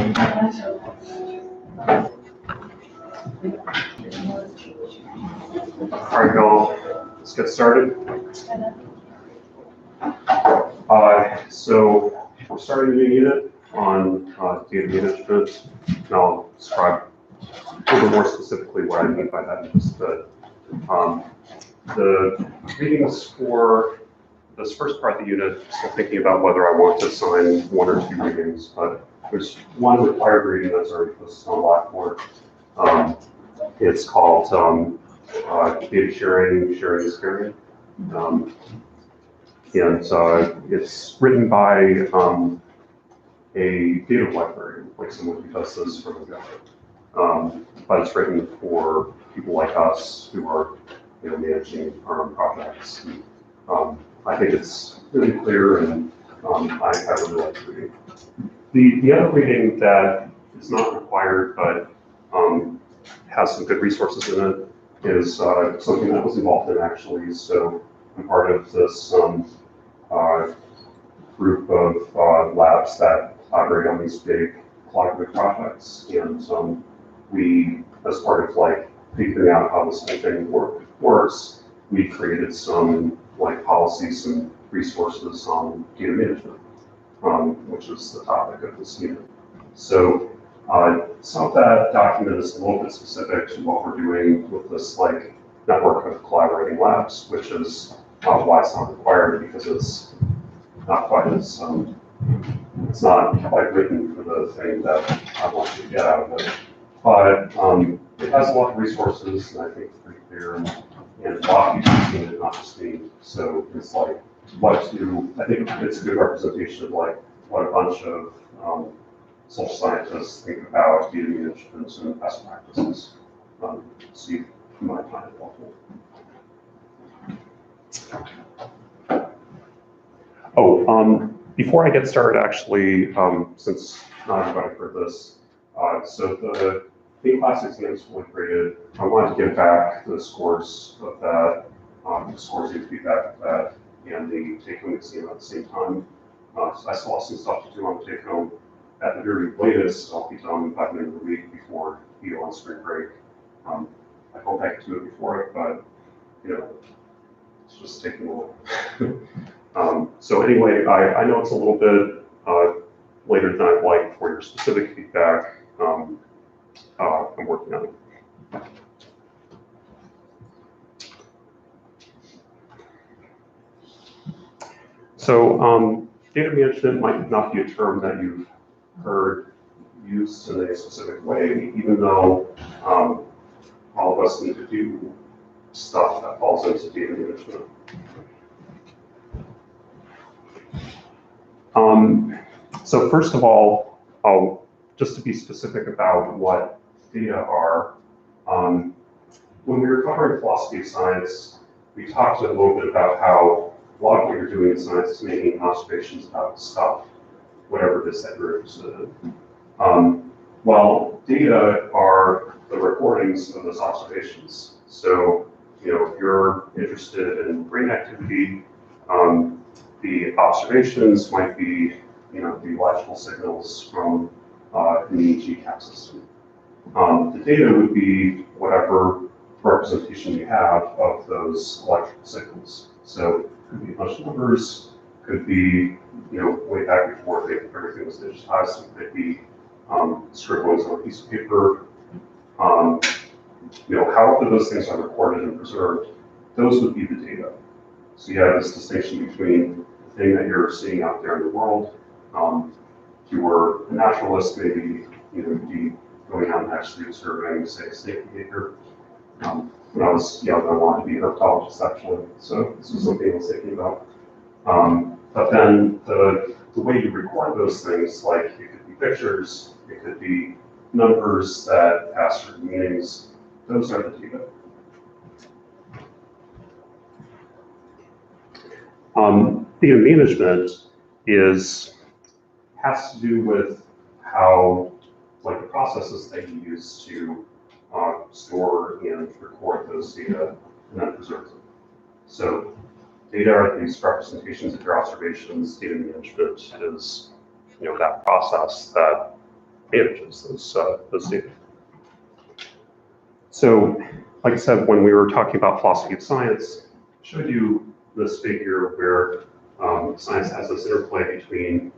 All right, y'all, let's get started. So we're starting a new unit on data management, and I'll describe a little more specifically what I mean by that in just a bit. The readings for this first part of the unit, still thinking about whether I want to assign one or two readings, but there's one required reading that's already posted on Blackboard. It's called data sharing is caring. It's written by a data librarian, like someone who does this for the government. But it's written for people like us who are managing our own projects. I think it's really clear, and I really like the reading. The other reading that is not required but has some good resources in it is something that was involved in actually. So I'm part of this group of labs that collaborate on these big collaborative projects, and we, as part of like figuring out how this whole thing works, we created some policies and resources on data management, which is the topic of this unit. So some of that document is a little bit specific to what we're doing with this network of collaborating labs, which is why it's not required, because it's not quite as it's not quite written for the thing that I want you to get out of it. But it has a lot of resources, and I think it's pretty clear, and a lot of people have seen it, not just me. So it's I think it's a good representation of what a bunch of social scientists think about data management and best practices. So you might find it helpful. Before I get started, actually, since not everybody heard this, so the class exam is fully graded. I wanted to give back the scores of that, the scores and feedback of that, and the take-home exam at the same time. So I still have some stuff to do on the take-home. At the very latest, I'll be done by the end of the week before you go on spring break. I hope I can do it before it, but it's just taking a while. So anyway, I know it's a little bit later than I'd like for your specific feedback. I'm working on it. So data management might not be a term that you've heard used in a specific way, even though all of us need to do stuff that falls into data management. So first of all, just to be specific about what data are, when we were covering philosophy of science, we talked a little bit about how a lot of what you're doing in science is making observations about stuff, whatever it is that you're interested in. Well, data are the recordings of those observations. So, if you're interested in brain activity, the observations might be, the electrical signals from an EEG cap system. The data would be whatever representation you have of those electrical signals. So it could be a bunch of numbers, could be, way back before everything was digitized, it could be scribblings on a piece of paper. However those things are recorded and preserved, those would be the data. So you have this distinction between the thing that you're seeing out there in the world. If you were a naturalist, maybe you'd be going out and actually observing, say, snake behavior. When I was young, I wanted to be a herpetologist, actually, so this was something I was thinking about. But then the way you record those things, it could be pictures, it could be numbers that have certain meanings, those are the data. Data management has to do with how, the processes that you use to store and record those data and then preserve them. So data are these representations of your observations. Data management is, that process that manages those data. So, like I said, when we were talking about philosophy of science, I showed you this figure where science has this interplay between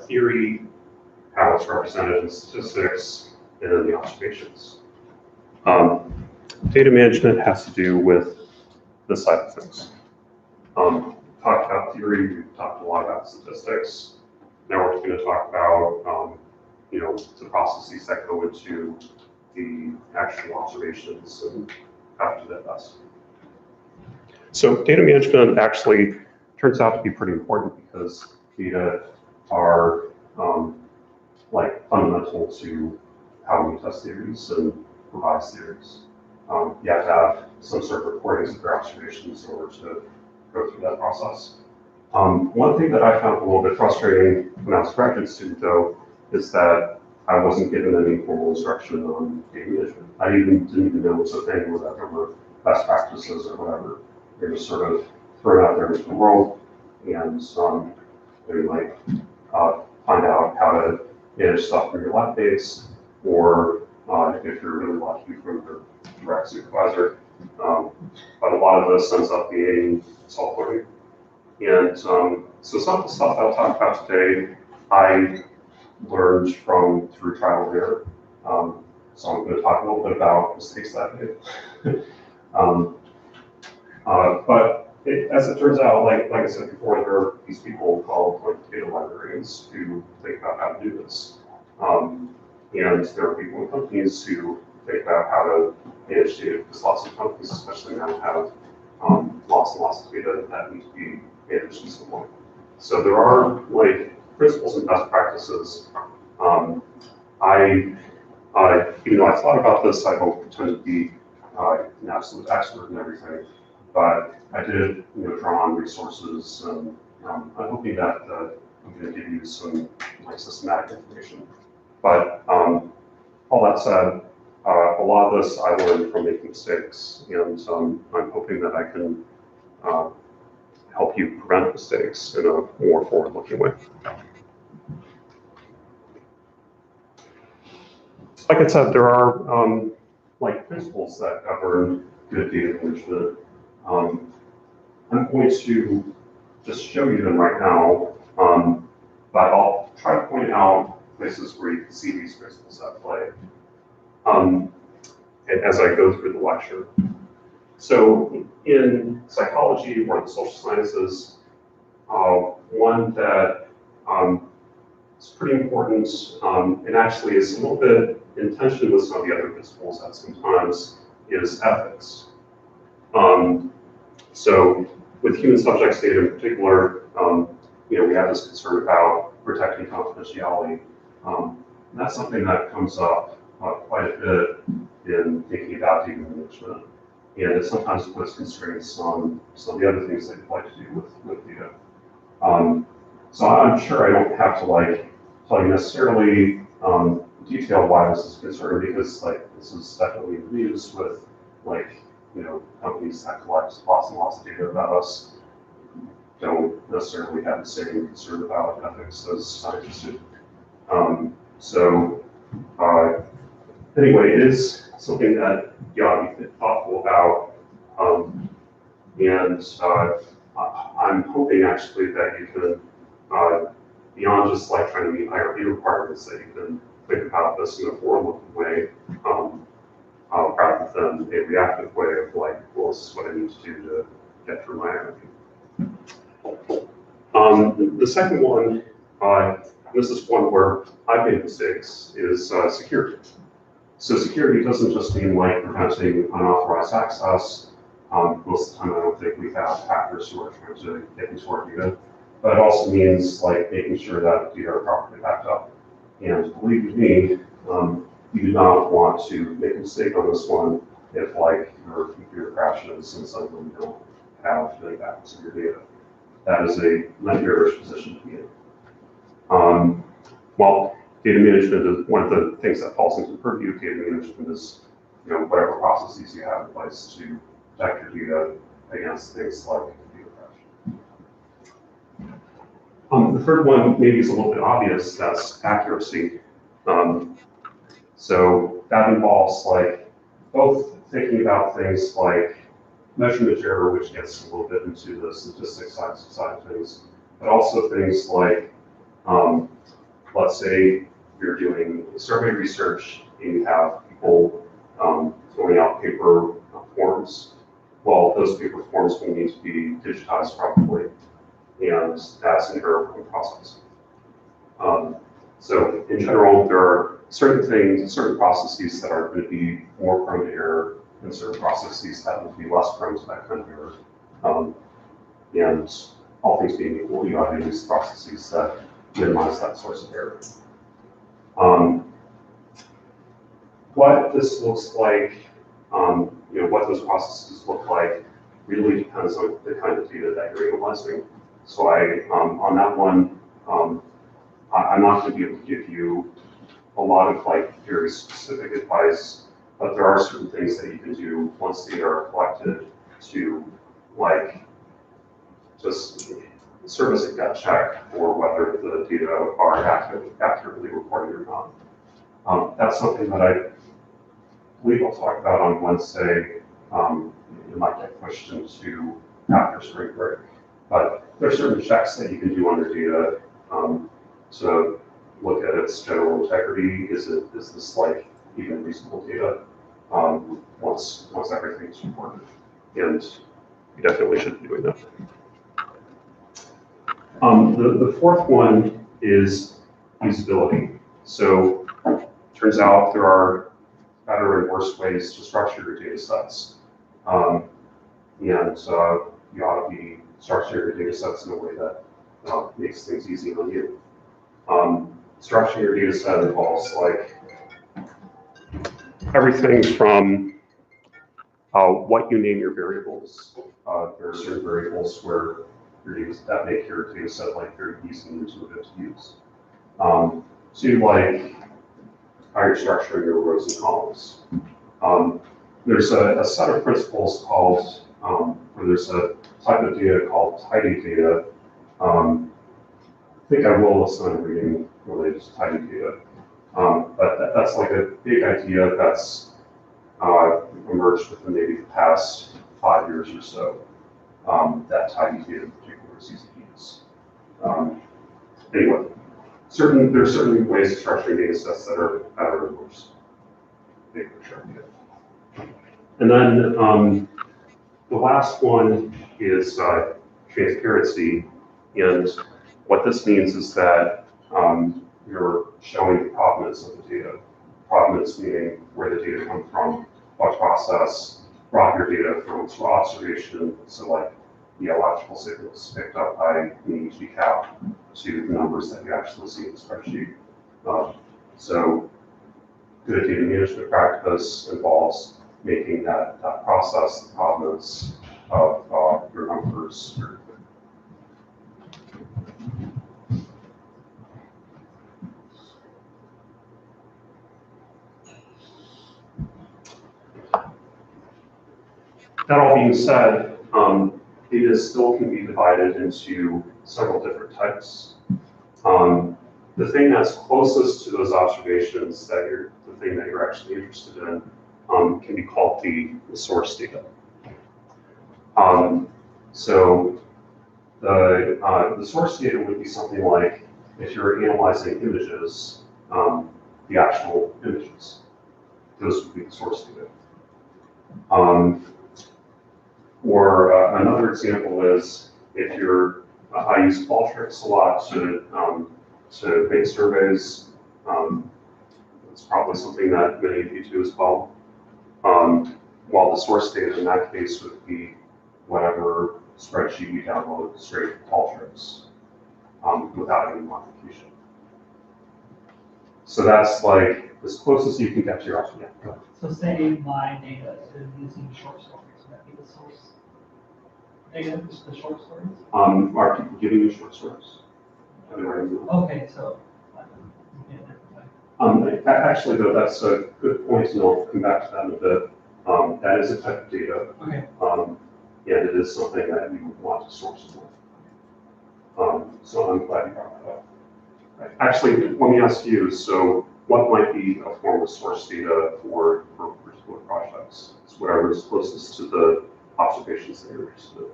theory, how it's represented in statistics, and then the observations. Data management has to do with this side of things. Talked about theory, we've talked a lot about statistics. Now we're going to talk about the processes that go into the actual observations and how to do that best. So data management actually turns out to be pretty important because data are fundamental to how we test theories and revise theories. You have to have some sort of recordings of your observations in order to go through that process. One thing that I found a little bit frustrating when I was a graduate student, though, is that I wasn't given any formal instruction on data management. I didn't even know it was a thing, or that there were best practices or whatever. They were sort of thrown out there into the world, and they might find out how to manage stuff from your lab base, or if you're really lucky, from your direct supervisor. But a lot of this ends up being self-learning. And so some of the stuff I'll talk about today, I learned through trial and error. So I'm going to talk a little bit about mistakes that I made. But as it turns out, like I said before, there are these people called data librarians who think about how to do this. And there are people in companies who think about how to manage data, because lots of companies, especially now, have lots and lots of data that need to be managed in some way. So there are principles and best practices. Even though I thought about this, I don't pretend to be an absolute expert in everything, but I did draw on resources, and I'm hoping that I'm going to give you some systematic information. But all that said, a lot of this I learned from making mistakes, and I'm hoping that I can help you prevent mistakes in a more forward-looking way. Like I said, there are principles that govern good data management. I'm going to just show you them right now, but I'll try to point out places where you can see these principles at play as I go through the lecture. So in psychology or the social sciences, one that is pretty important and actually is a little bit in tension with some of the other principles at some times is ethics. So with human subjects data in particular, we have this concern about protecting confidentiality. And that's something that comes up quite a bit in thinking about data management. And it sometimes puts constraints on some of the other things that you'd like to do with data. So I'm sure I don't have to tell you necessarily detail why this is a concern, because this is definitely in the news with companies that collect lots and lots of data about us don't necessarily have the same concern about ethics as scientists do. Anyway, it is something that you ought to be thoughtful about, and I'm hoping actually that you can, beyond just trying to meet IRB requirements, that you can think about this in a forward-looking way, rather than a reactive way of well, this is what I need to do to get through my IRB. The second one, this is one where I've made mistakes, is security. So security doesn't just mean preventing unauthorized access. Most of the time I don't think we have hackers who are trying to get into our data, but it also means making sure that data are properly backed up. And believe me, you do not want to make a mistake on this one if your computer crashes and suddenly you don't have any backups of your data. That is a nightmarish position to be in. Well, data management is one of the things that falls into the purview of data management is whatever processes you have in place to protect your data against things like computer crash. The third one maybe is a little bit obvious, that's accuracy. So that involves like both thinking about things like measurement error, which gets a little bit into the statistics side of things, but also things like, let's say you're doing survey research and you have people filling out paper forms. Well, those paper forms will need to be digitized properly, and that's an error-prone process. So in general, there are certain things, certain processes that are going to be more prone to error, and certain processes that will be less prone to that kind of error. And all things being equal, you have to use processes that minimize that source of error. What this looks like, what those processes look like, really depends on the kind of data that you're analyzing. So on that one, I'm not going to be able to give you a lot of like very specific advice, but there are certain things that you can do once data are collected to like just serve as a gut check for whether the data are accurately reported or not. That's something that I believe I'll talk about on Wednesday. It might get pushed into after spring break, but there are certain checks that you can do on your data to look at its general integrity. Is this like even reasonable data once everything's reported? And you definitely should be doing that. The fourth one is usability. So turns out there are better and worse ways to structure your data sets. And you ought to be structuring your data sets in a way that makes things easy on you. Structuring your data set involves like everything from what you name your variables. There are certain variables where that make your data set like very easy and intuitive to use. To like how you're structuring your rows and columns. There's a set of principles called, where there's a type of data called tidy data. I think I will assign reading related to tidy data. But that's like a big idea that's emerged within maybe the past 5 years or so. That tidy data in particular is easy to use. Anyway, there are certain ways of structuring data sets that are better and worse. And then the last one is transparency. And what this means is that you're showing the provenance of the data. Provenance meaning where the data come from, what process brought your data from its raw observation, so like the electrical signals picked up by an EEG cap, to the numbers that you actually see in the spreadsheet. So good data management practice involves making that process, the provenance of your numbers. That all being said, data still can be divided into several different types. The thing that's closest to those observations, the thing that you're actually interested in, can be called the source data. So the source data would be something like, if you're analyzing images, the actual images. Those would be the source data. Or another example is if I use Qualtrics a lot to make surveys. It's probably something that many of you do as well. While the source data in that case would be whatever spreadsheet you download straight from Qualtrics without any modification. So that's like as close as you can get to your actual. Yeah, so say my data is using short stories, would that be the source data, just the short stories? Are people giving you short stories? Okay, so actually, though, that's a good point, and I'll come back to that in a bit. That is a type of data, okay. And it is something that you would want to source with. So I'm glad you brought that up. Actually, let me ask you, so what might be a form of source data for particular projects? It's whatever is closest to the observations that you're interested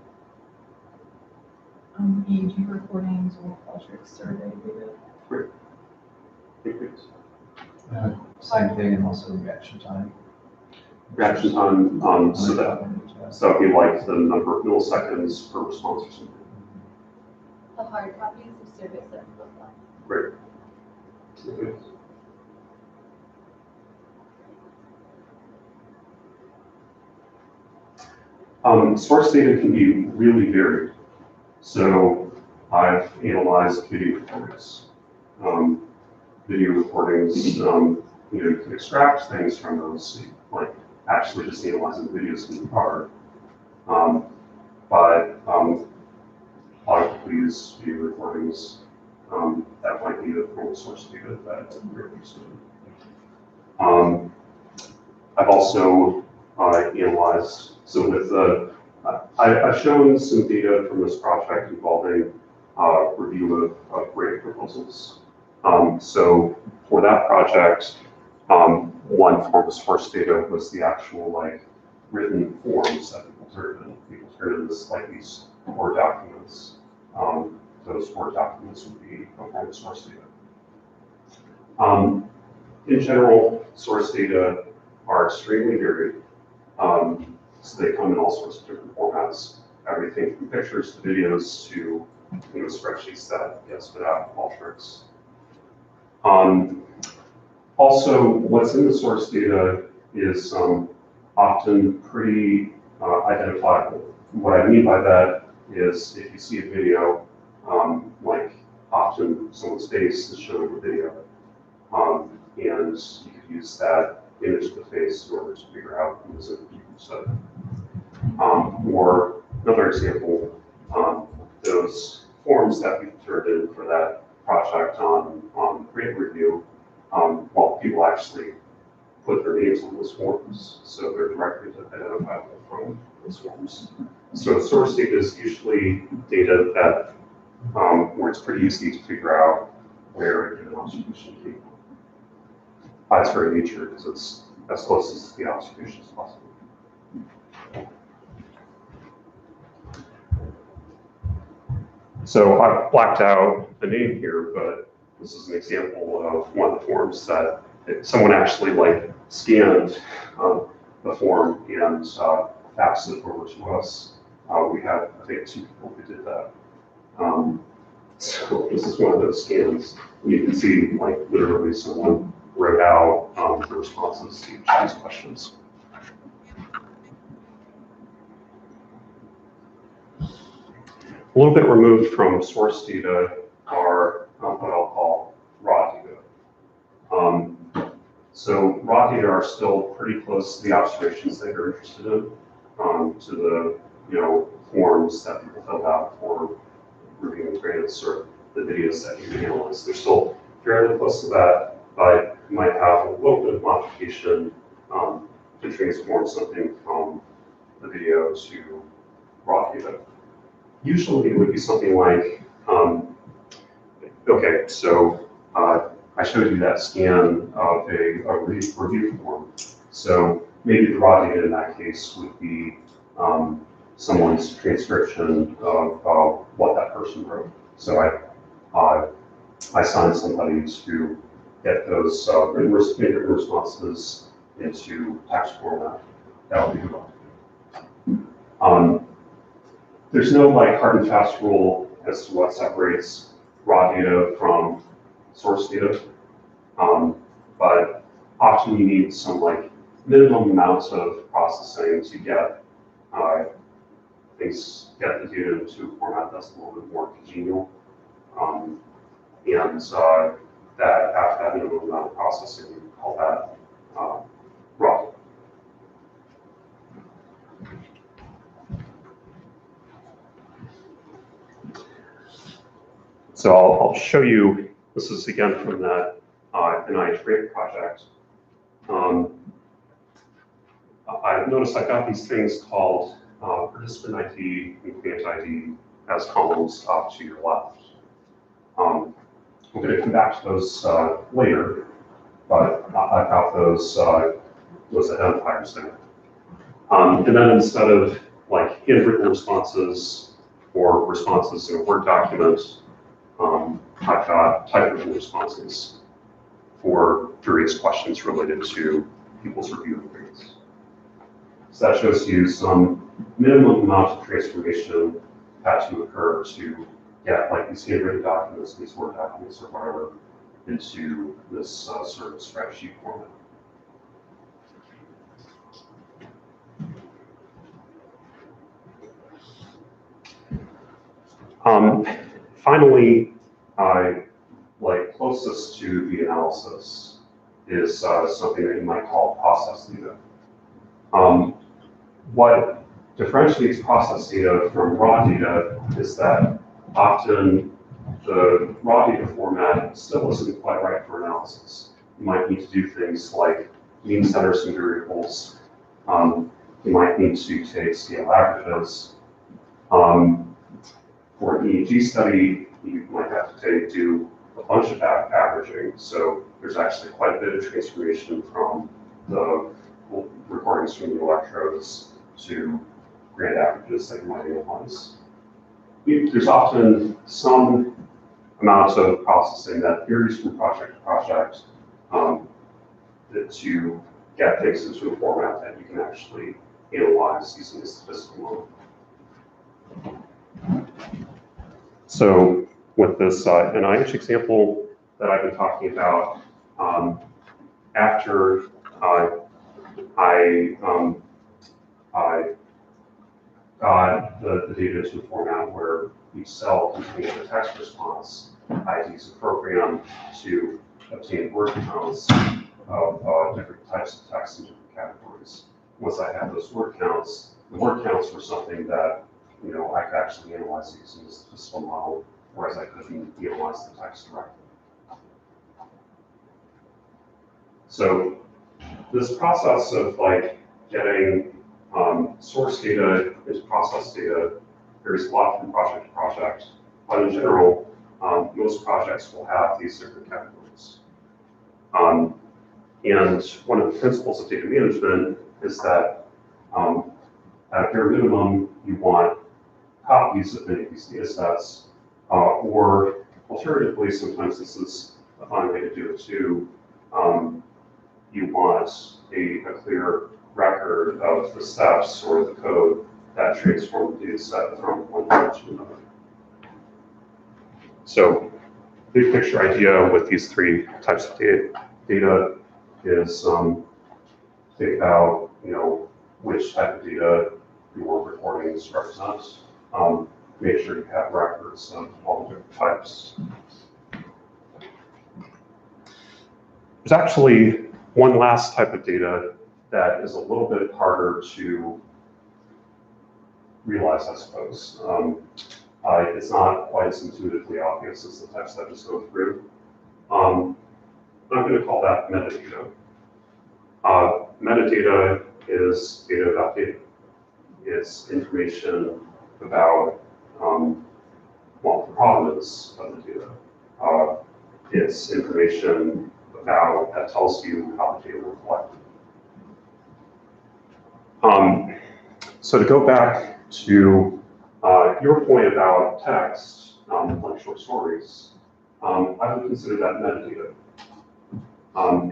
in. EEG recordings or Qualtrics survey data. Great. Thanks. Same thing, and also reaction time. Reaction time, so that would be like the number of milliseconds per response or something. The hard copies of surveys that look like. Great. Okay. Source data can be really varied. So I've analyzed video recordings. Video recordings, you can extract things from those, like actually just analyzing the videos can be hard. But a lot of these video recordings, that might be the form of source data that you're interested in. I've also analyzed, so with the, I've shown some data from this project involving review of grant proposals. So for that project, one form of source data was the actual like written forms that people turned in. People turned in these Word documents. Those Word documents would be a form of source data. In general, source data are extremely varied. So they come in all sorts of different formats, everything from pictures to videos to spreadsheets that get spit out of Qualtrics. Also, what's in the source data is often pretty identifiable. What I mean by that is if you see a video, like often someone's face is shown in the video, and you could use that image of the face in order to figure out who is in the study. Or another example, those forms that we turned in for that project on grant review, well, people actually put their names on those forms, so they're directly identifiable from those forms. So source data is usually data that where it's pretty easy to figure out where a given observation came from. By its very nature, because it's as close as the observation as possible. So I've blacked out the name here, but this is an example of one of the forms that someone actually like scanned the form and faxed it over to us. We had, I think, 2 people who did that. So this is one of those scans. You can see, like, literally someone wrote out the responses to each of these questions. A little bit removed from source data are what I'll call raw data. So raw data are still pretty close to the observations that you're interested in, to the forms that people filled out for reviewing grants or the videos that you analyze. They're still fairly close to that, but you might have a little bit of modification to transform something from the video to raw data. Usually it would be something like, okay, so I showed you that scan of a review form. So maybe the raw data in that case would be someone's transcription of what that person wrote. So I assigned somebody to get those written responses into text format. That would be the raw data. There's no like hard and fast rule as to what separates raw data from source data, but often you need some like minimum amounts of processing to get the data into a format that's a little bit more congenial, and that after that minimum amount of processing, we call that raw data. So I'll show you, this is again from that NIH grant project. I've noticed I've got these things called participant ID and grant ID as columns off to your left. I'm going to come back to those later, but I thought those identifiers there. And then instead of like handwritten responses or responses in a Word document, I've got typewritten responses for various questions related to people's review of grades. So that shows you some minimum amount of transformation had to occur to get like these handwritten documents, these Word documents or whatever, into this sort of spreadsheet format. Finally, like closest to the analysis is something that you might call process data. What differentiates process data from raw data is that often the raw data format still isn't quite right for analysis. You might need to do things like mean center some variables. You might need to take scale averages. For an EEG study, you might have to do a bunch of averaging. So there's actually quite a bit of transformation from the recordings from the electrodes to grand averages that you might analyze. There's often some amount of processing that varies from project to project to get things into a format that you can actually analyze using a statistical model. So with this NIH example that I've been talking about, after I got the data into a format where each cell contains a text response, I used a program to obtain word counts of different types of text in different categories. Once I had those word counts, the word counts were something that I could actually analyze using a statistical model, whereas I couldn't analyze the text directly. So this process of like getting source data into process data varies a lot from project to project, but in general, most projects will have these different categories. And one of the principles of data management is that at a bare minimum, you want copies of many of these data sets, or alternatively, sometimes this is a fun way to do it too, you want a clear record of the steps or the code that transform the data set from one data to another. So, big picture idea with these three types of data is think about which type of data your recordings represent. Make sure you have records of all the different types. There's actually one last type of data that is a little bit harder to realize, I suppose. It's not quite as intuitively obvious as the types that I just go through. I'm going to call that metadata. Metadata is data about data. It's information about the provenance of the data. It's information about that tells you how the data were collected. So to go back to your point about text, like short stories, I would consider that metadata.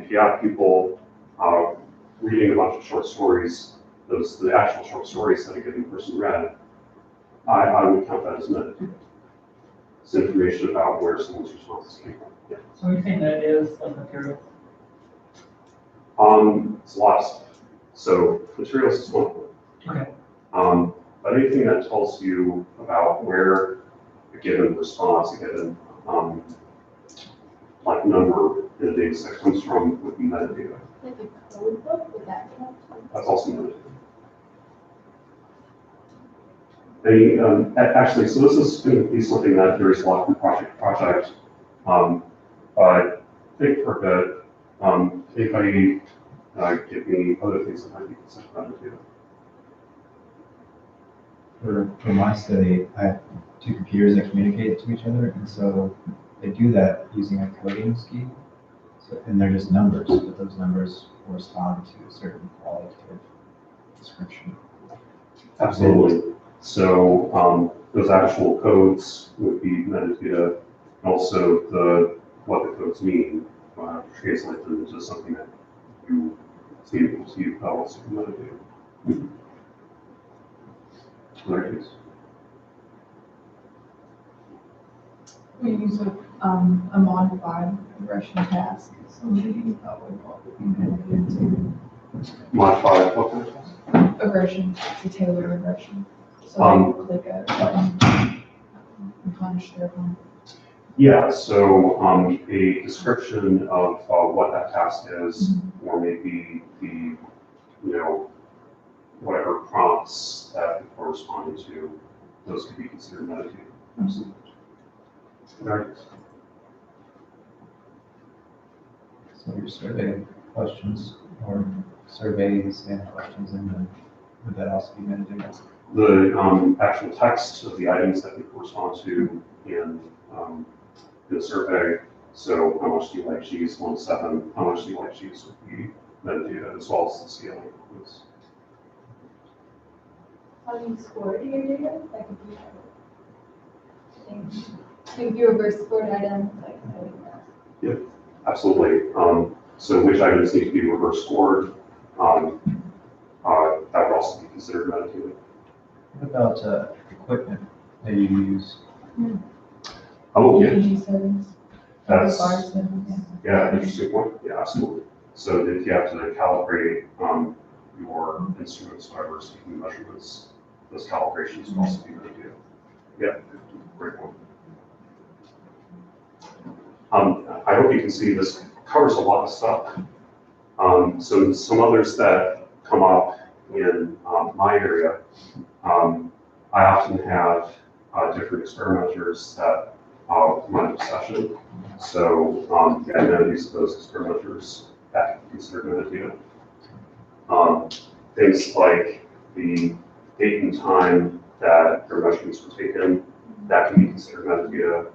If you have people reading a bunch of short stories, the actual short stories that a given person read, I would count that as metadata. It's information about where someone's responses came from. Yeah. So you think that is like material? It's a lot of stuff. So materials is one of them. Okay. But anything that tells you about where a given response, a given number in a data set comes from would be metadata. Like a code book, would that count? That's also metadata. Actually, so this is going to be something that varies a lot from project to project. But think for a bit, anybody give me other things that might be considered metadata? For my study, I have two computers that communicate to each other, and so they do that using a coding scheme. So, and they're just numbers, but those numbers correspond to a certain qualitative description. Absolutely. So those actual codes would be metadata, and also what the codes mean, translate them into something that you see able to also metadata. Other case. We use a modified regression task, so maybe that would be good to Modify what kind of test? aggression, it's a Taylor regression. So they click a button and punish their home. Yeah, so a description of what that task is, or maybe the, whatever prompts that it corresponded to, those could be considered metadata. Absolutely. Right. So your survey questions or surveys and questions in them, would that also be metadata? The actual text of the items that we correspond to in the survey. So how much do you like cheese? 1 to 7. How much do you like cheese would be metadata, as well as the scaling. How do you score your data? Like if you reverse scored items, like how do you know? Absolutely. So which items need to be reverse scored? That would also be considered metadata. What about equipment that you use? Oh, yeah. EEG settings. That's, Bar settings, yeah. yeah, interesting point. Yeah, absolutely. So if you have to calibrate your instruments by receiving measurements, those calibrations will also be metadata. Yeah, great point. I hope you can see this covers a lot of stuff. So some others that come up in my area, I often have different experimenters that run a session. So the identities of those experimenters that can be considered metadata. Things like the date and time that their measurements were taken, that can be considered metadata.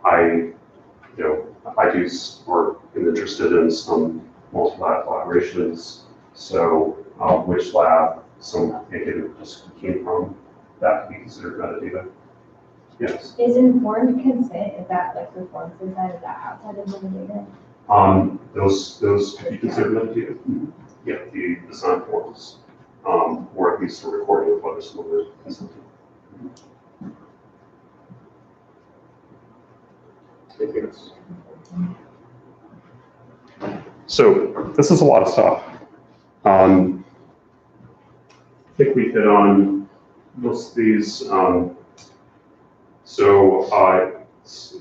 I do or am interested in some multi-lab collaborations. So which lab some data came from, that can be considered metadata. Yes. Is informed consent, is that like the forms inside, is that outside of the data? Those could be considered metadata. Yeah, the design forms, or at least a recording of whether someone was consenting. Anything else? So this is a lot of stuff. I think we hit on most of these.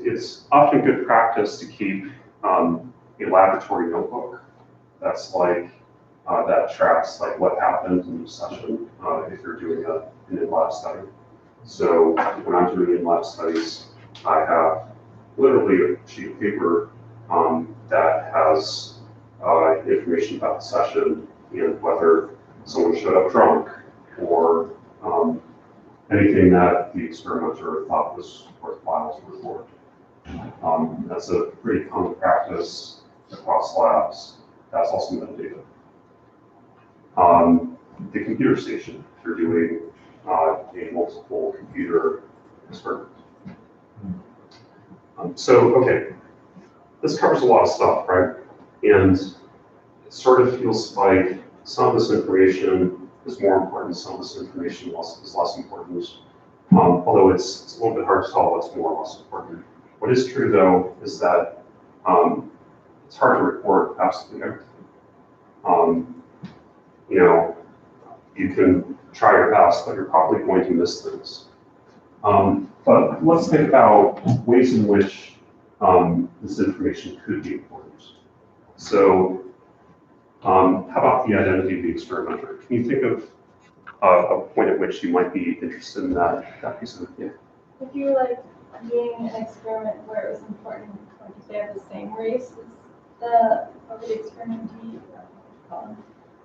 It's often good practice to keep a laboratory notebook. That's like that tracks like what happened in each session if you're doing an in-lab study. So when I'm doing in-lab studies, I have literally a sheet of paper that has information about the session and whether someone showed up drunk or anything that the experimenter thought was worthwhile to report. That's a pretty common practice across labs. That's also metadata. The computer station, if you're doing a multiple computer experiment. Okay, this covers a lot of stuff, right? And it sort of feels like some of this information is more important, some of this information is less important. Although it's a little bit hard to tell what's more or less important. What is true though is that it's hard to report absolutely everything. You can try your best, but you're probably going to miss things. But let's think about ways in which this information could be important. So how about the identity of the experimenter? Can you think of a point at which you might be interested in that piece of it? Yeah. If you were like doing an experiment where it was important, like if they have the same race as the experimentee,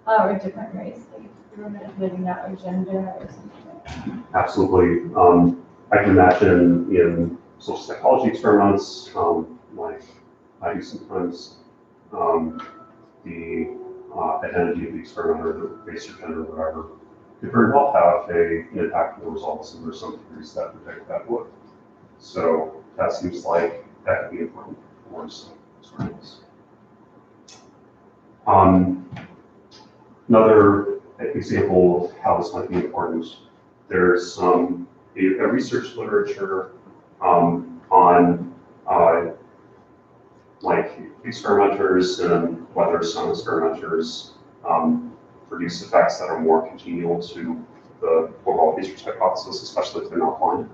or a different race, like if you were manipulating that or gender or something like that. Absolutely. I can imagine in social psychology experiments, like I do sometimes, the identity of the experimenter, the base or gender, whatever, could very well have an impact on the results, and there's some theories that predict that would. So that seems like that could be important for some experiments. Another example of how this might be important, there's a research literature on like experimenters and whether some experimenters produce effects that are more congenial to the overall research hypothesis, especially if they're not blind.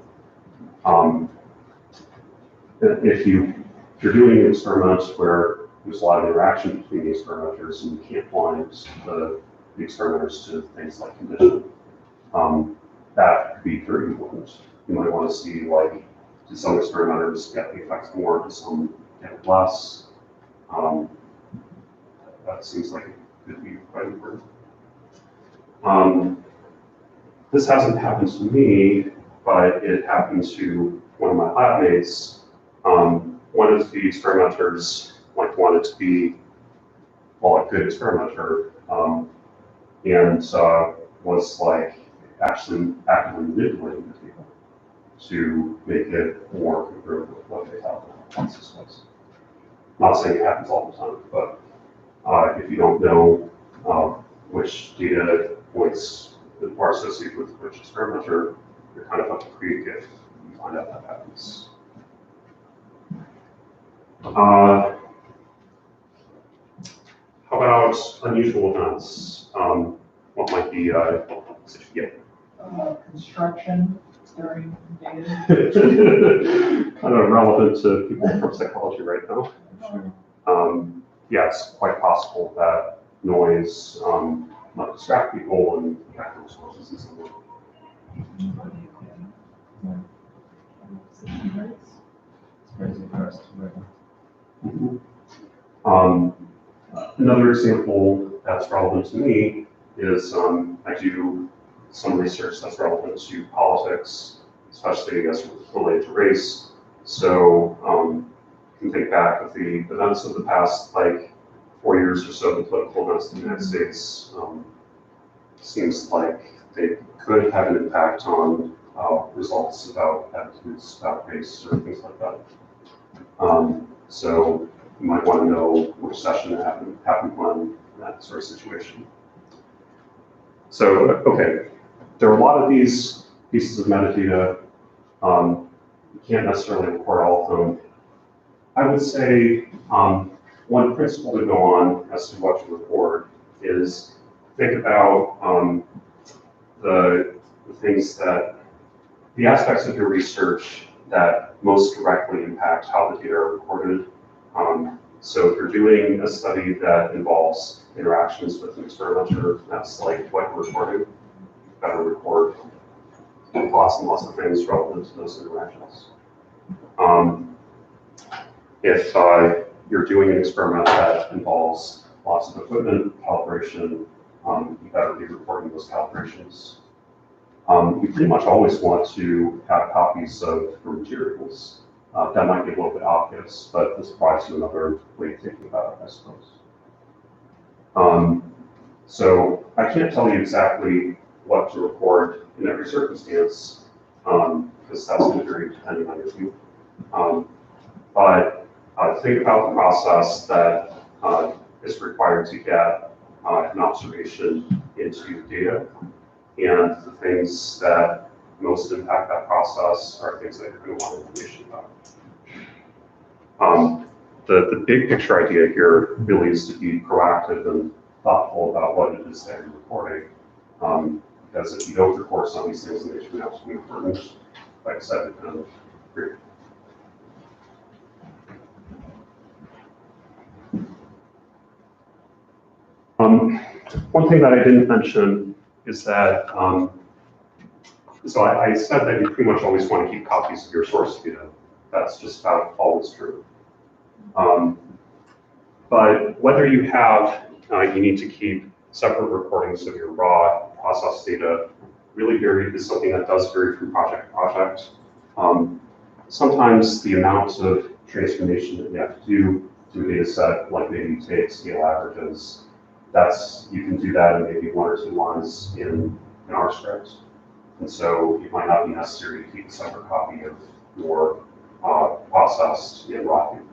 If you're doing an experiment where there's a lot of interaction between the experimenters and you can't blind the experimenters to things like condition, that could be very important. You might want to see, like, do some experimenters get the effects more, do some get less? That seems like it could be quite important. This hasn't happened to me, but it happened to one of my lab mates. One of the experimenters wanted to be, well, a good experimenter, and was actually actively manipulating the data to make it more congruent with what they thought the hypothesis was. Not saying it happens all the time, but if you don't know which data points are associated with which experimenter, you're kind of up to create if you find out that happens. How about unusual events? What might be, yeah. Construction during data. Kind of relevant to people from psychology right now. Yeah, it's quite possible that noise might distract people and impact the resources in some way. It's crazy for us to learn. Another example that's relevant to me is I do some research that's relevant to politics, especially as related to race. So you can think back of the events of the past, 4 years or so, the political events in the United States. Seems like they could have an impact on results about attitudes about race or things like that. So you might want to know which session happened when in that sort of situation. So, okay, there are a lot of these pieces of metadata. You can't necessarily record all of them. I would say one principle to go on as to what to record is think about the things the aspects of your research that most directly impact how the data are recorded. So if you're doing a study that involves interactions with an experimenter, that's like what you're recording. You better record lots and lots of things relevant to those interactions. If you're doing an experiment that involves lots of equipment, calibration, you better be recording those calibrations. You pretty much always want to have copies of your materials. That might be a little bit obvious, but this provides you another way of thinking about it, I suppose. So I can't tell you exactly what to record in every circumstance, because that's going to vary depending on your view. But think about the process that is required to get an observation into data, and the things that most impact that process are things that you're going to want information about. The big picture idea here really is to be proactive and thoughtful about what it is that you're recording. Because if you don't record some of these things, then they turn out to be important. Like I said, it kind of great. One thing that I didn't mention is that, so I said that you pretty much always want to keep copies of your source data. That's just about always true. But whether you have, you need to keep separate recordings of your raw process data really is something that does vary from project to project. Sometimes the amount of transformation that you have to do to a data set, like maybe take scale averages, you can do that in maybe 1 or 2 lines in R script. And so it might not be necessary to keep a separate copy of your processed in raw data.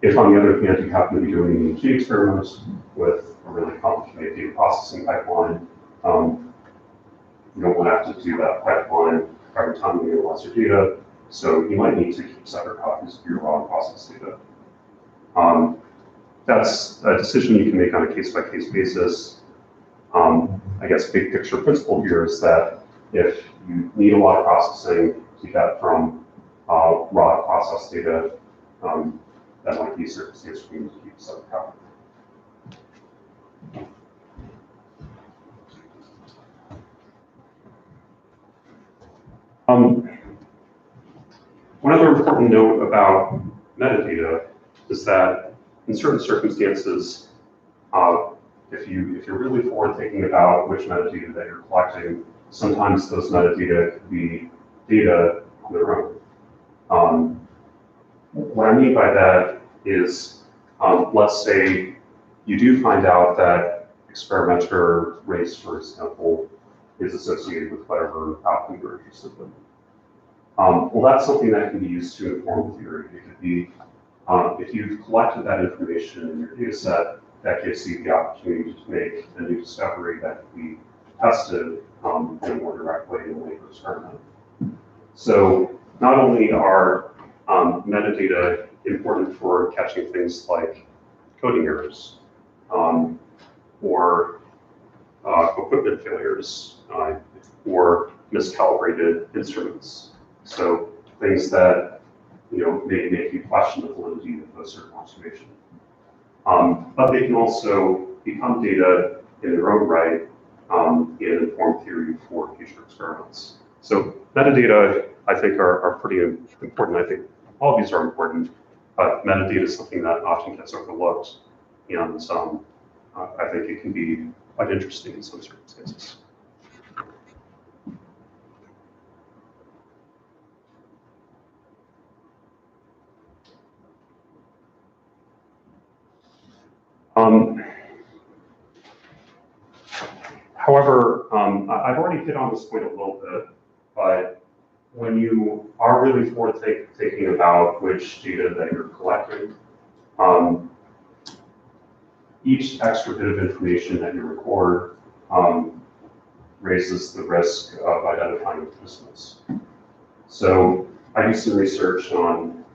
If on the other hand, you happen to be doing an EEG experiment with a really complicated data processing pipeline, you don't want to have to do that pipeline every time you analyze your data. So you might need to keep separate copies of your raw and processed data. That's a decision you can make on a case-by-case basis. I guess big picture principle here is that if you need a lot of processing to get from raw processed data, that might be a circumstance where you need to keep a separate copy. One other important note about metadata is that in certain circumstances, if you're really forward-thinking about which metadata that you're collecting, sometimes those metadata could be data on their own. What I mean by that is, let's say you do find out that experimenter race, for example, is associated with whatever outcome you're interested in. Well, that's something that can be used to inform theory. It could be, if you've collected that information in your data set, that gives you the opportunity to make a new discovery that can be tested in a more direct way in a later experiment. So not only are metadata important for catching things like coding errors or equipment failures or miscalibrated instruments. So things that may make you question the validity of a certain observation. But they can also become data in their own right and inform theory for future experiments. So metadata, I think, are pretty important. I think all of these are important, but metadata is something that often gets overlooked, and I think it can be quite interesting in some circumstances. However, I've already hit on this point a little bit, but when you are really thinking about which data that you're collecting, each extra bit of information that you record raises the risk of identifying participants. So I do some research on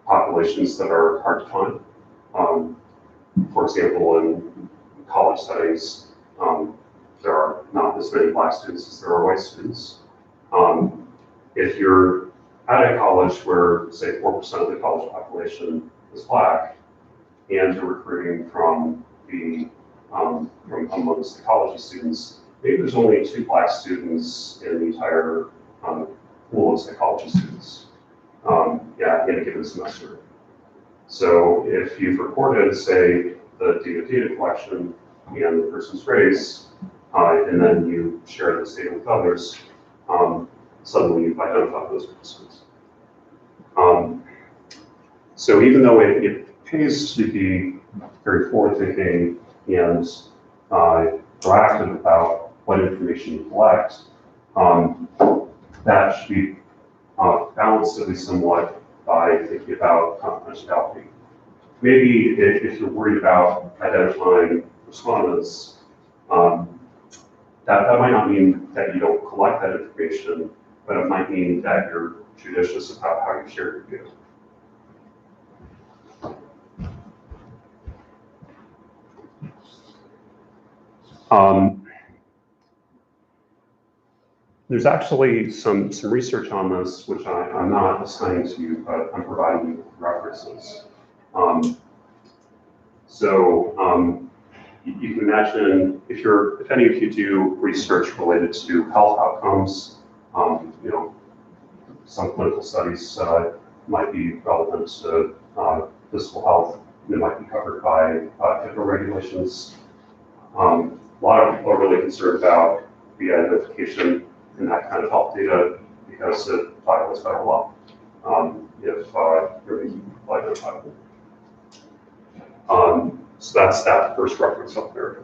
populations that are hard to find. For example, in college settings, there are not as many Black students as there are white students. If you're at a college where, say, 4% of the college population is Black, and you're recruiting from amongst the college students, maybe there's only 2 Black students in the entire pool of psychology students in a given semester. So if you've recorded, say, the data collection and the person's race, and then you share this data with others, suddenly you've identified those participants. So even though it pays to be very forward-thinking and proactive about what information you collect, that should be balanced at least somewhat by thinking about confidentiality. Maybe if you're worried about identifying respondents, that might not mean that you don't collect that information, but it might mean that you're judicious about how you share your data. There's actually some research on this, which I'm not assigning to you, but I'm providing you with references. You can imagine if any of you do research related to health outcomes, some clinical studies might be relevant to physical health. They might be covered by HIPAA regulations. A lot of people are really concerned about the identification in that kind of health data because it violates federal law. if you're making people identifiable. So that's that first reference up there.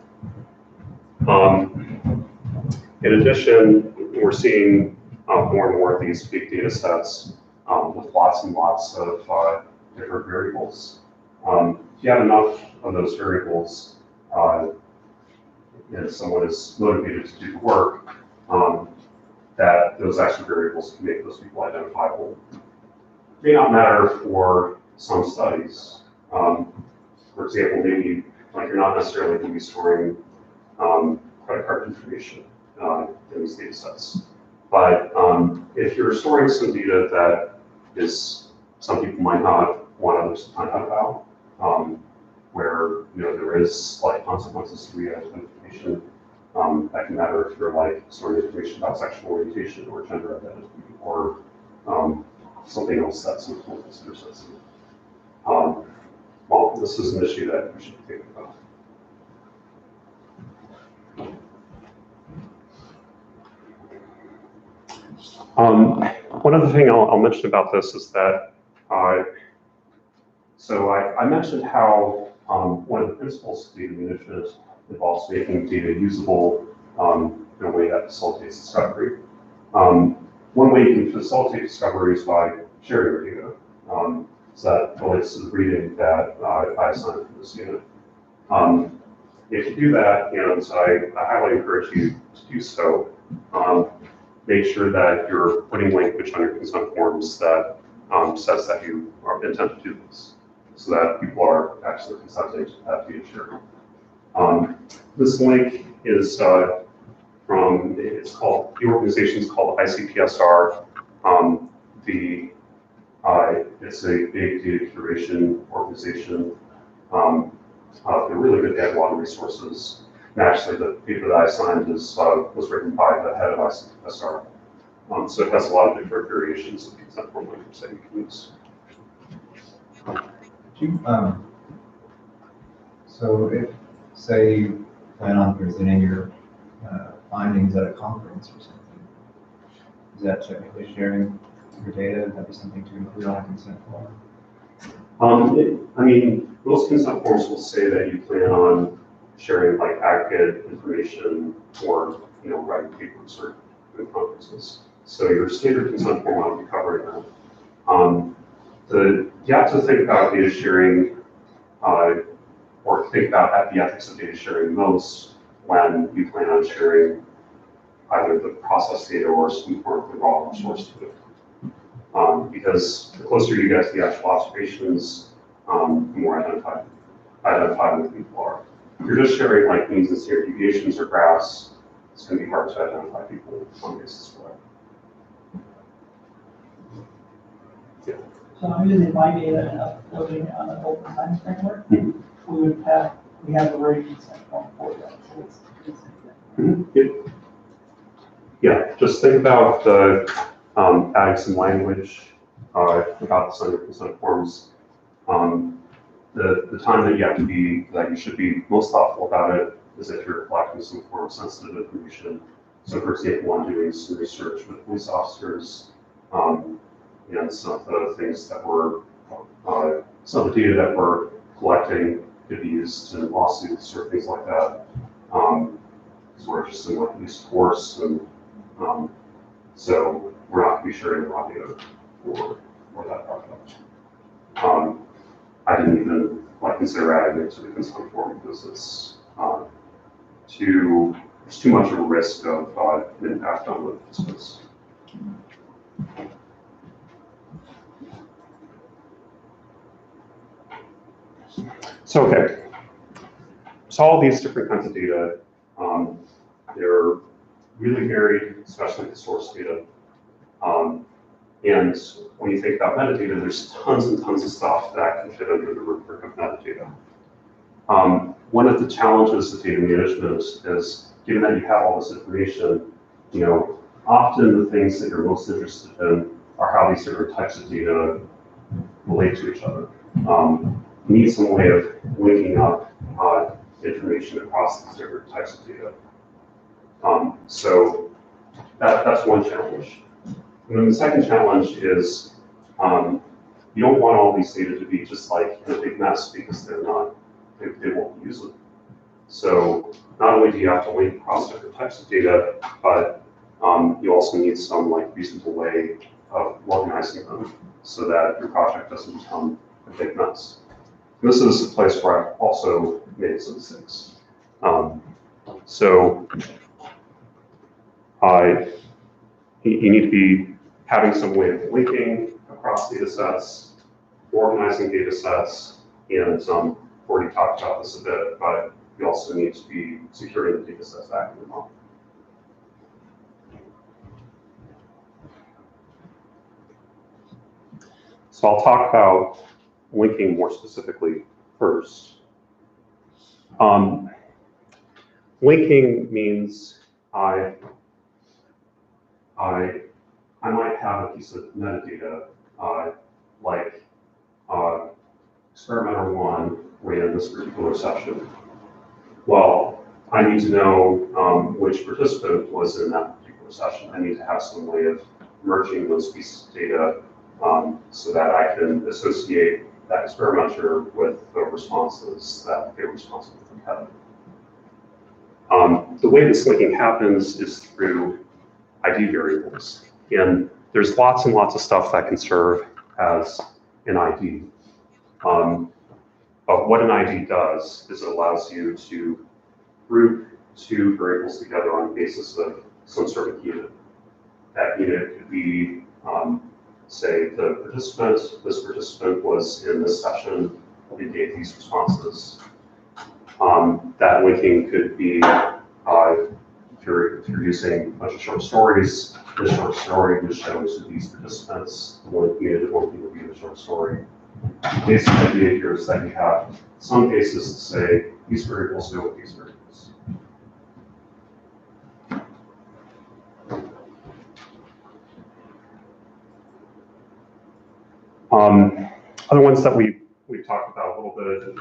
In addition, we're seeing more and more of these big data sets with lots and lots of different variables. If you have enough of those variables, and someone is motivated to do the work, that those extra variables can make those people identifiable. It may not matter for some studies. For example, maybe like you're not necessarily going to be storing credit card information in these data sets. But if you're storing some data that is, some people might not want others to find out about, where there is like consequences to re-identification, that can matter if you're like storing information about sexual orientation or gender identity or something else that's important or sensitive. Well, this is an issue that we should be thinking about. One other thing I'll mention about this is that, so I mentioned how one of the principles of data management involves making data usable in a way that facilitates discovery. One way you can facilitate discovery is by sharing your data. So that relates to the reading that I assigned for this unit. If you do that, and I highly encourage you to do so, make sure that you're putting language on your consent forms that says that you are intent to do this, so that people are actually consenting to that data sharing. This link is from, the organization is called ICPSR. It's a big data curation organization. They're really good. They have a lot of resources. And actually, the paper that I signed was written by the head of ICPSR. So it has a lot of different variations of consent form language that you can use. So if, say, you plan on presenting your findings at a conference or something, is that technically sharing your data? Would that be something to include on a consent form? I mean, most consent forms will say that you plan on sharing like aggregate information or writing papers or doing conferences. So your standard consent form will be covering that. You have to think about data sharing, or think about the ethics of data sharing most when you plan on sharing either the process data or some form of the raw source data. Because the closer you get to the actual observations, the more identifiable people are. If you're just sharing like means and standard deviations or graphs, it's going to be hard to identify people on the basis for that. Yeah. So I'm using my data and uploading on an open science framework. We have a very consent form for that. So it's Yeah, just think about adding some language about the standard consent forms. The time that you should be most thoughtful about it is if you're collecting some form of sensitive information. So for example, I'm doing some research with police officers, and some of the things that some of the data that we're collecting could be used in lawsuits or things like that. Because we're interested in like police force, and so we're not going to be sharing raw data for that project. I didn't even consider adding it to the consent form because it's there's too much of a risk of an impact on the participants. So okay, so all these different kinds of data, they're really varied, especially the source data. And when you think about metadata, there's tons and tons of stuff that can fit under the rubric of metadata. One of the challenges of data management is, given that you have all this information, often the things that you're most interested in are how these different types of data relate to each other. You need some way of linking up information across these different types of data. So that's one challenge. And then the second challenge is You don't want all these data to be just like in a big mess because they're not, they won't be usable. So not only do you have to link across different types of data, but you also need some like reasonable way of organizing them so that your project doesn't become a big mess. And this is a place where I've also made some mistakes. So you need to be having some way of linking across data sets, organizing data sets, and already talked about this a bit, but you also need to be securing the data sets back in the model. So I'll talk about linking more specifically first. Linking means I might have a piece of metadata like experimenter 1 ran this particular session. Well, I need to know which participant was in that particular session. I need to have some way of merging those pieces of data so that I can associate that experimenter with the responses that they're responsible for having. The way this linking happens is through ID variables. And there's lots and lots of stuff that can serve as an ID. But what an ID does is it allows you to group two variables together on the basis of some sort of unit. That unit could be, say, the participant. This participant was in this session. They gave these responses. That linking could be if you're using a bunch of short stories. This short story would show to these participants. The one unit will be the short story. The basic idea here is that you have some cases to say these variables go with these variables. Other ones that we've talked about a little bit,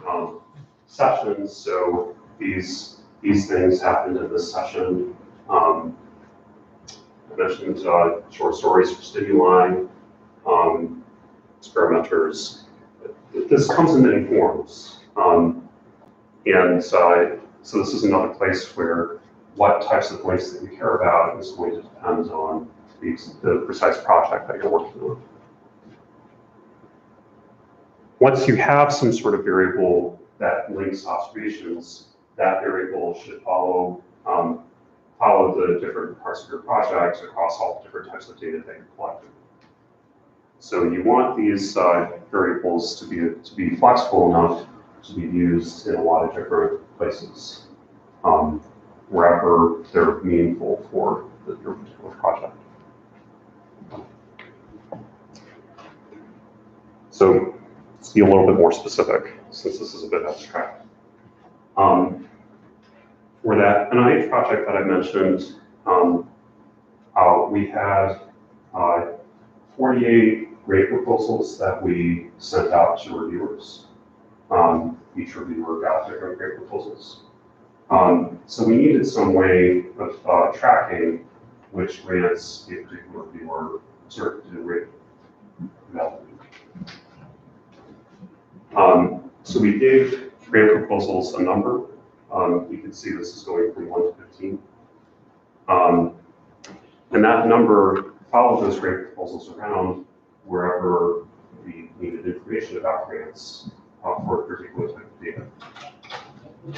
sessions. So these things happened in this session. I mentioned short stories for stimuli, experimenters. This comes in many forms. So this is another place where what types of links that you care about is going to depend on the precise project that you're working on. Once you have some sort of variable that links observations, that variable should follow the different parts of your project across all the different types of data that you're collecting. So you want these variables to be flexible enough to be used in a lot of different places, wherever they're meaningful for your particular project. So let's be a little bit more specific, since this is a bit abstract. For that NIH project that I mentioned, we had 48 grant proposals that we sent out to reviewers. Each reviewer got different grant proposals. So we needed some way of tracking which grants a particular reviewer certified to rate development. So we gave grant proposals a number. You can see this is going from 1 to 15. And that number followed those grant proposals around wherever we needed information about grants for a particular type of data.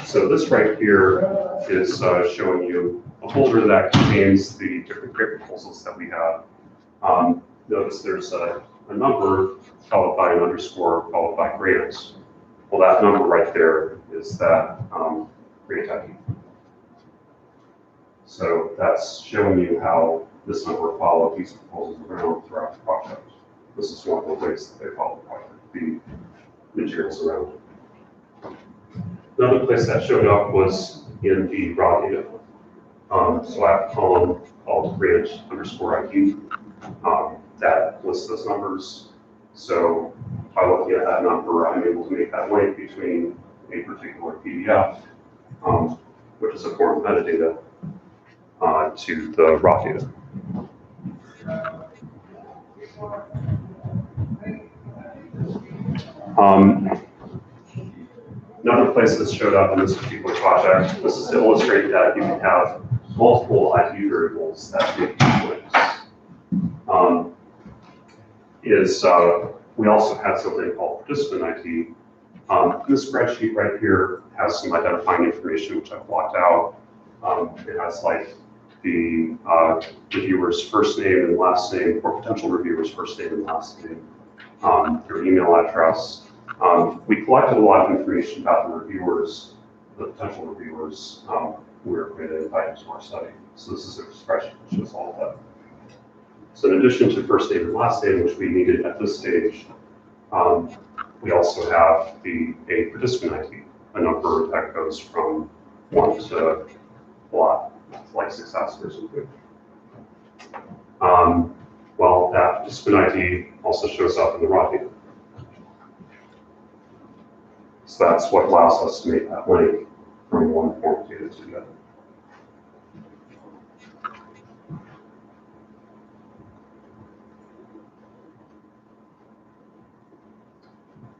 So this right here is showing you a folder that contains the different grant proposals that we have. Notice there's a number followed by an underscore followed by grants. Well, that number right there is that grant ID. So that's showing you how this number followed these proposals around throughout the project. This is one of the ways that they follow the project, the materials around. Another place that showed up was in the raw data. So I have a column called grant underscore ID that lists those numbers. So by looking at that number, I'm able to make that link between a particular PDF, which is a form of metadata, to the raw data. Another place that showed up in this particular project, this is to illustrate that you can have multiple ID variables that make links. We also had something called participant ID. This spreadsheet right here has some identifying information which I've blocked out. It has like the reviewer's first name and last name, or potential reviewer's first name and last name, their email address. We collected a lot of information about the reviewers, the potential reviewers who were going to invite to our study. So this is a spreadsheet that shows all of that. So in addition to first name and last name, which we needed at this stage, we also have a participant ID, a number that goes from 1 to a lot, like 6,000 or something. Well, that participant ID also shows up in the raw data. So that's what allows us to make that link from one form of data to the other.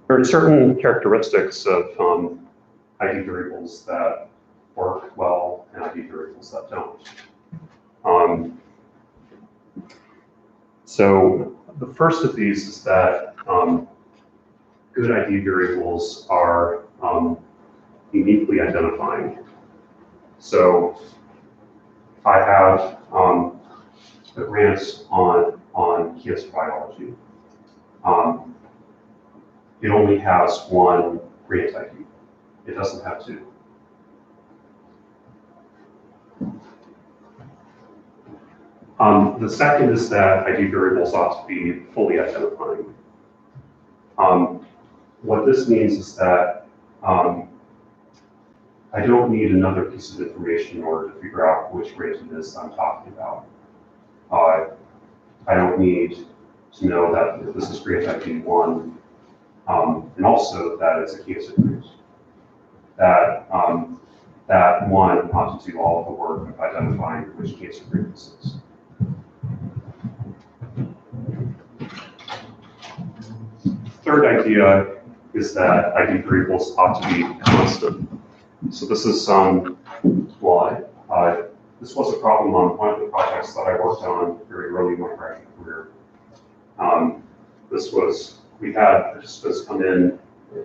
There are certain characteristics of ID variables that work well and ID variables that don't. So the first of these is that good ID variables are uniquely identifying. So if I have a grant on cancer biology, it only has one grant ID. It doesn't have two. The second is that ID variables ought to be fully identifying. What this means is that I don't need another piece of information in order to figure out which grant it is I'm talking about. I don't need to know that if this is grant ID 1, and also that it's a cancer grant. That one ought to do all of the work of identifying which cancer grant this is. Third idea is that ID variables ought to be constant. So this is why. This was a problem on one of the projects that I worked on very early in my graduate career. We had participants come in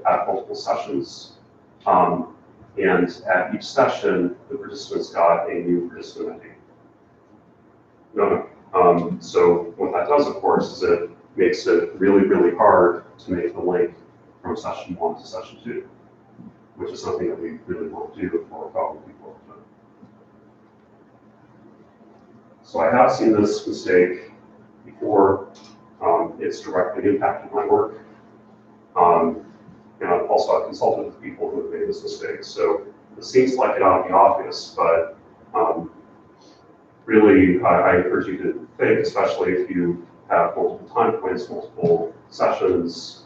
at multiple sessions, and at each session, the participants got a new participant ID. So what that does, of course, is it makes it really, really hard to make the link from session 1 to session 2, which is something that we really want to do for faculty people. So I have seen this mistake before. It's directly impacted my work. And I've also consulted with people who have made this mistake. So it seems like it ought to be obvious, but really I encourage you to think, especially if you have multiple time points, multiple sessions,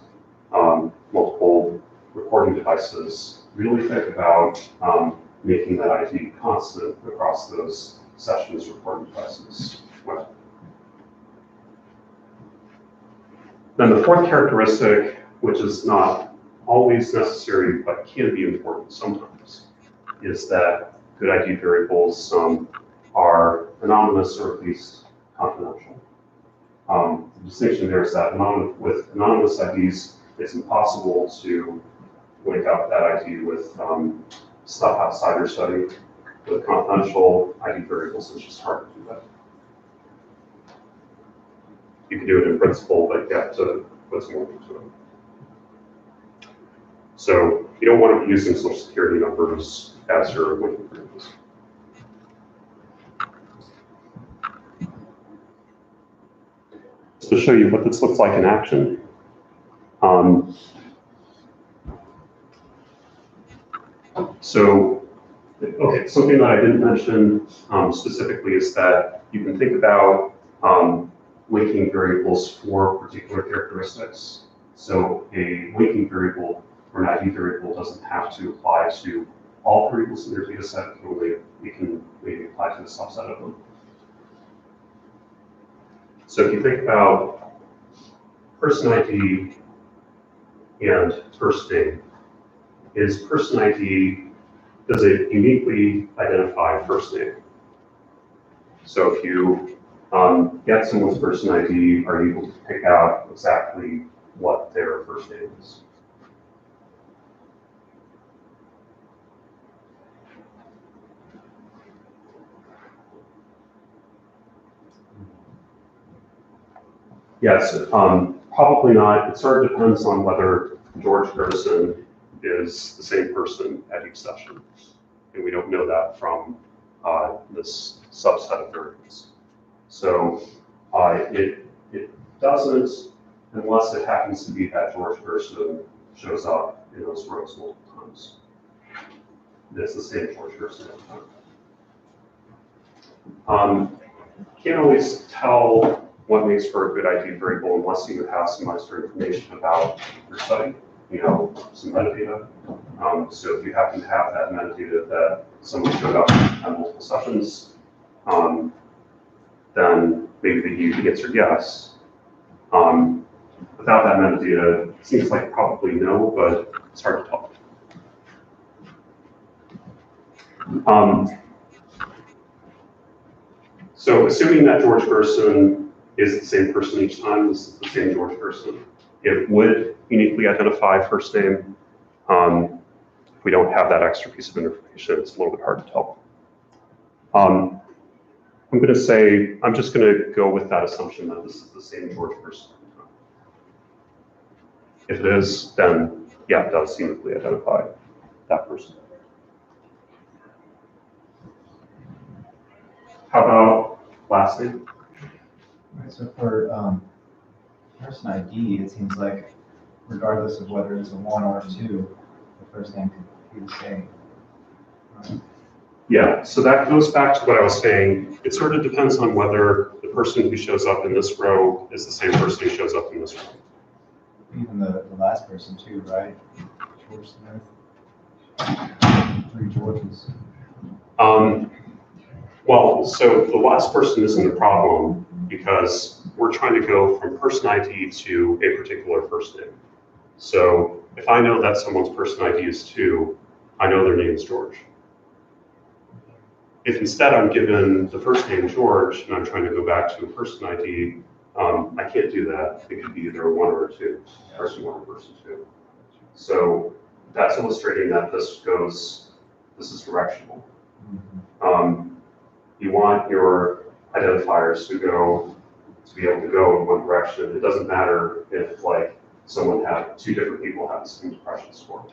multiple recording devices, really think about making that ID constant across those sessions, recording devices. Then the fourth characteristic, which is not always necessary but can be important sometimes, is that good ID variables are anonymous or at least confidential. The distinction there is that with anonymous IDs, it's impossible to link up that ID with stuff outside your study. With confidential ID variables, it's just hard to do that. You can do it in principle, but you have to put some work into it. So you don't want to be using social security numbers as your linking variables. To show you what this looks like in action. Okay, something that I didn't mention specifically is that you can think about linking variables for particular characteristics. So a linking variable or an ID variable doesn't have to apply to all variables in your data set. It can maybe apply to a subset of them. So if you think about person ID and first name. Is person ID, does it uniquely identify first name? So if you get someone's person ID, are you able to pick out exactly what their first name is? Yes, probably not. It sort of depends on whether George Gerson is the same person at each session. And we don't know that from this subset of variables. So it doesn't, unless it happens to be that George Gerson shows up in those rows multiple times. It's the same George Gerson every time. Can't always tell what makes for a good ID variable unless you have some extra information about your study, some metadata. So if you happen to have that metadata that someone showed up on multiple sessions, then maybe the answer yes. Without that metadata, it seems like probably no, but it's hard to tell. So assuming that George Gerson is the same person each time, this is the same George Gerson, it would uniquely identify first name. If we don't have that extra piece of information, it's a little bit hard to tell. I'm just going to go with that assumption that this is the same George Gerson. If it is, then yeah, it does uniquely identify that person. How about last name? Right, so for person ID, it seems like regardless of whether it's a 1 or a 2, the first name could be the same. Yeah, so that goes back to what I was saying. It sort of depends on whether the person who shows up in this row is the same person who shows up in this row. Even the last person too, right? George Smith. 3 Georges. Well, so the last person isn't a problem because we're trying to go from person ID to a particular first name. So if I know that someone's person ID is 2, I know their name is George. If instead I'm given the first name George and I'm trying to go back to a person ID, I can't do that. It could be either a 1 or a 2, person 1 or person 2. So that's illustrating that this is directional. You want your identifiers to be able to go in one direction. It doesn't matter if two different people have the same depression score.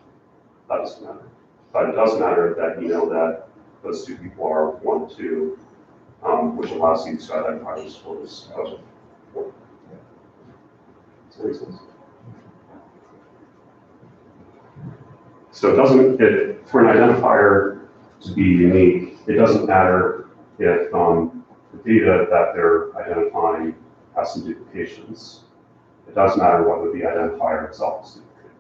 That doesn't matter. But it does matter that you know that those 2 people are 1, 2, which allows you to identify the scores of 4. Does that make sense? So for an identifier to be unique, it doesn't matter if the data that they're identifying has some duplications. It does matter whether the identifier itself is duplicated.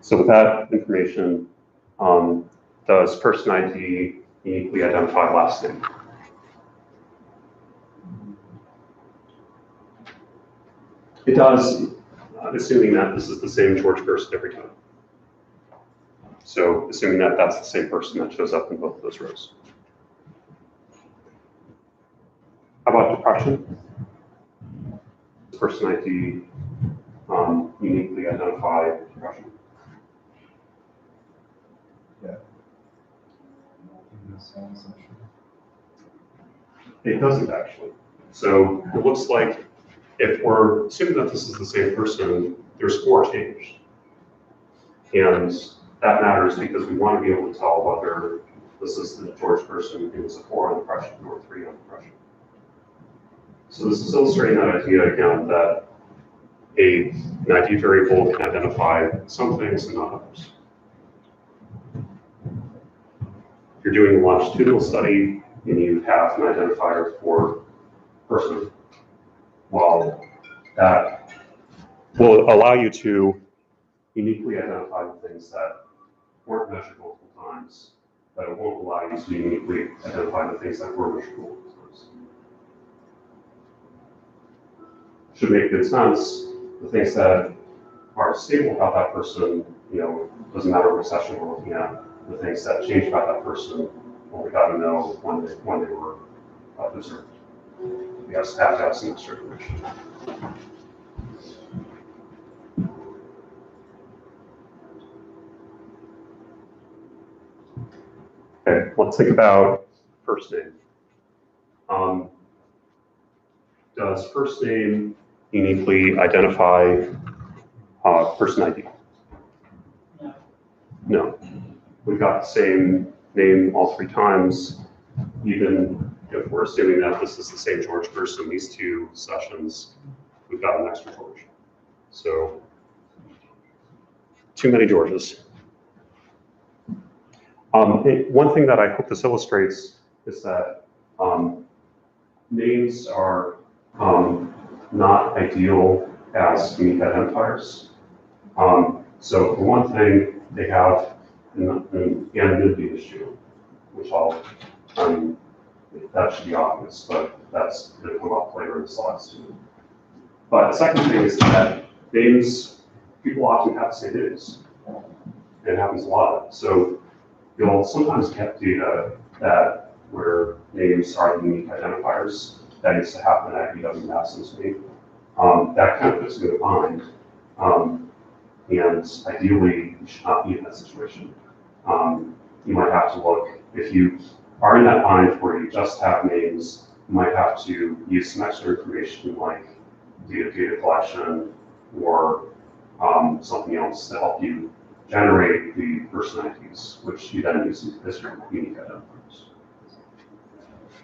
So with that information, does person ID uniquely identify last name? It does, assuming that this is the same George Gerson every time. So assuming that that's the same person that shows up in both of those rows. How about depression? Does person ID uniquely identify depression? Yeah. It doesn't actually. So it looks like if we're assuming that this is the same person, their score changed. And that matters because we want to be able to tell whether this is the George person who was a 4 on depression or a 3 on depression. So this is illustrating that idea again that an ID variable can identify some things and not others. If you're doing a longitudinal study and you have an identifier for person, well, that will allow you to uniquely identify the things that weren't measured multiple times, but it won't allow you to uniquely identify the things that were measured multiple times. should make good sense. The things that are stable about that person, doesn't matter which session we're looking at. The things that change about that person, well, we got to know when they were observed. We have to have some extra information. Okay, let's think about first name. Does first name uniquely identify person ID? No. No. We've got the same name all 3 times, even if we're assuming that this is the same George person, these 2 sessions, we've got an extra George. So, too many Georges. One thing that I hope this illustrates is that names are not ideal as unique identifiers. So for one thing, they have an anonymity issue, which that should be obvious, but that's going to come up later in the slides too. But the second thing is that names, people often have the same names. It happens a lot. So you'll sometimes get data where names are unique identifiers. That used to happen at UW Madison State. That kind of puts you in a bind. And ideally, you should not be in that situation. You might have to look, if you are in that bind where you just have names, you might have to use some extra information like data collection or something else to help you generate the person IDs, which you then use as your unique identifiers.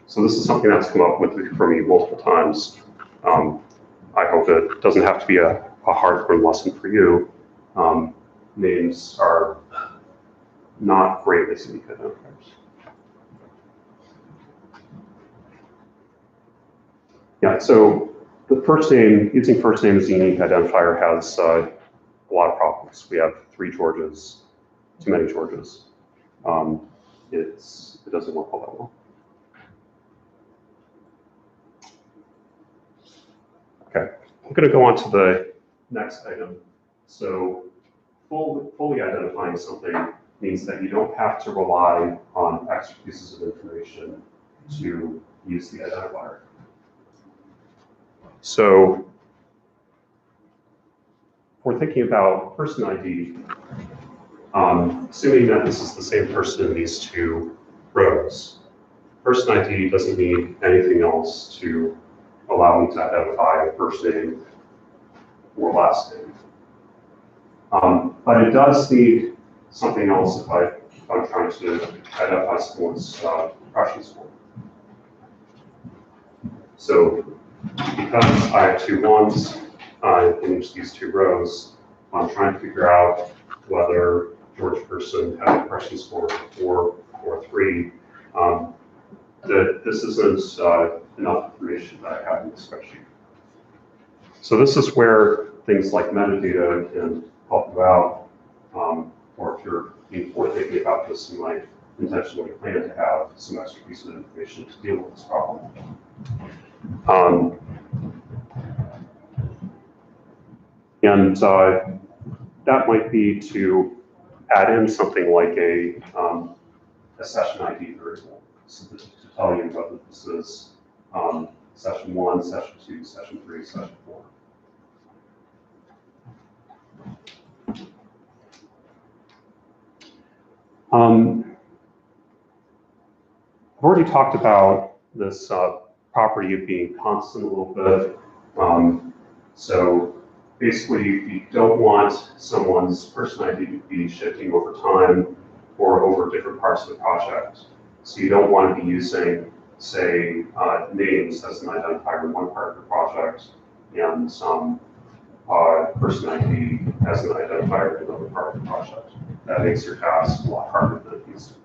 So this is something that's come up for me multiple times. I hope it doesn't have to be a hardcore lesson for you. Names are not great as unique identifiers. Yeah, so the first name, using first name as a unique identifier has a lot of problems. We have 3 Georges, too many Georges. It doesn't work all that well. Okay, I'm going to go on to the next item. So fully identifying something means that you don't have to rely on extra pieces of information to use the identifier. So we're thinking about person ID, assuming that this is the same person in these 2 rows. Person ID doesn't need anything else to allow me to identify a first name or last name. But it does need something else if I'm trying to identify someone's impression score. So because I have 2 ones in each of these 2 rows, I'm trying to figure out whether George person had an impression score of 4 or 3. This isn't enough information that I have in the spreadsheet. So this is where things like metadata can help you out, or if you're before thinking about this, you might intentionally plan to have some extra piece of information to deal with this problem. And that might be to add in something like a session ID variable, so to tell you whether this is session 1, session 2, session 3, session 4. I've already talked about this property of being constant a little bit. So basically, you don't want someone's person ID to be shifting over time or over different parts of the project. So you don't want to be using, say, names as an identifier in one part of the project and some person ID as an identifier in another part of the project. That makes your task a lot harder than it needs to be.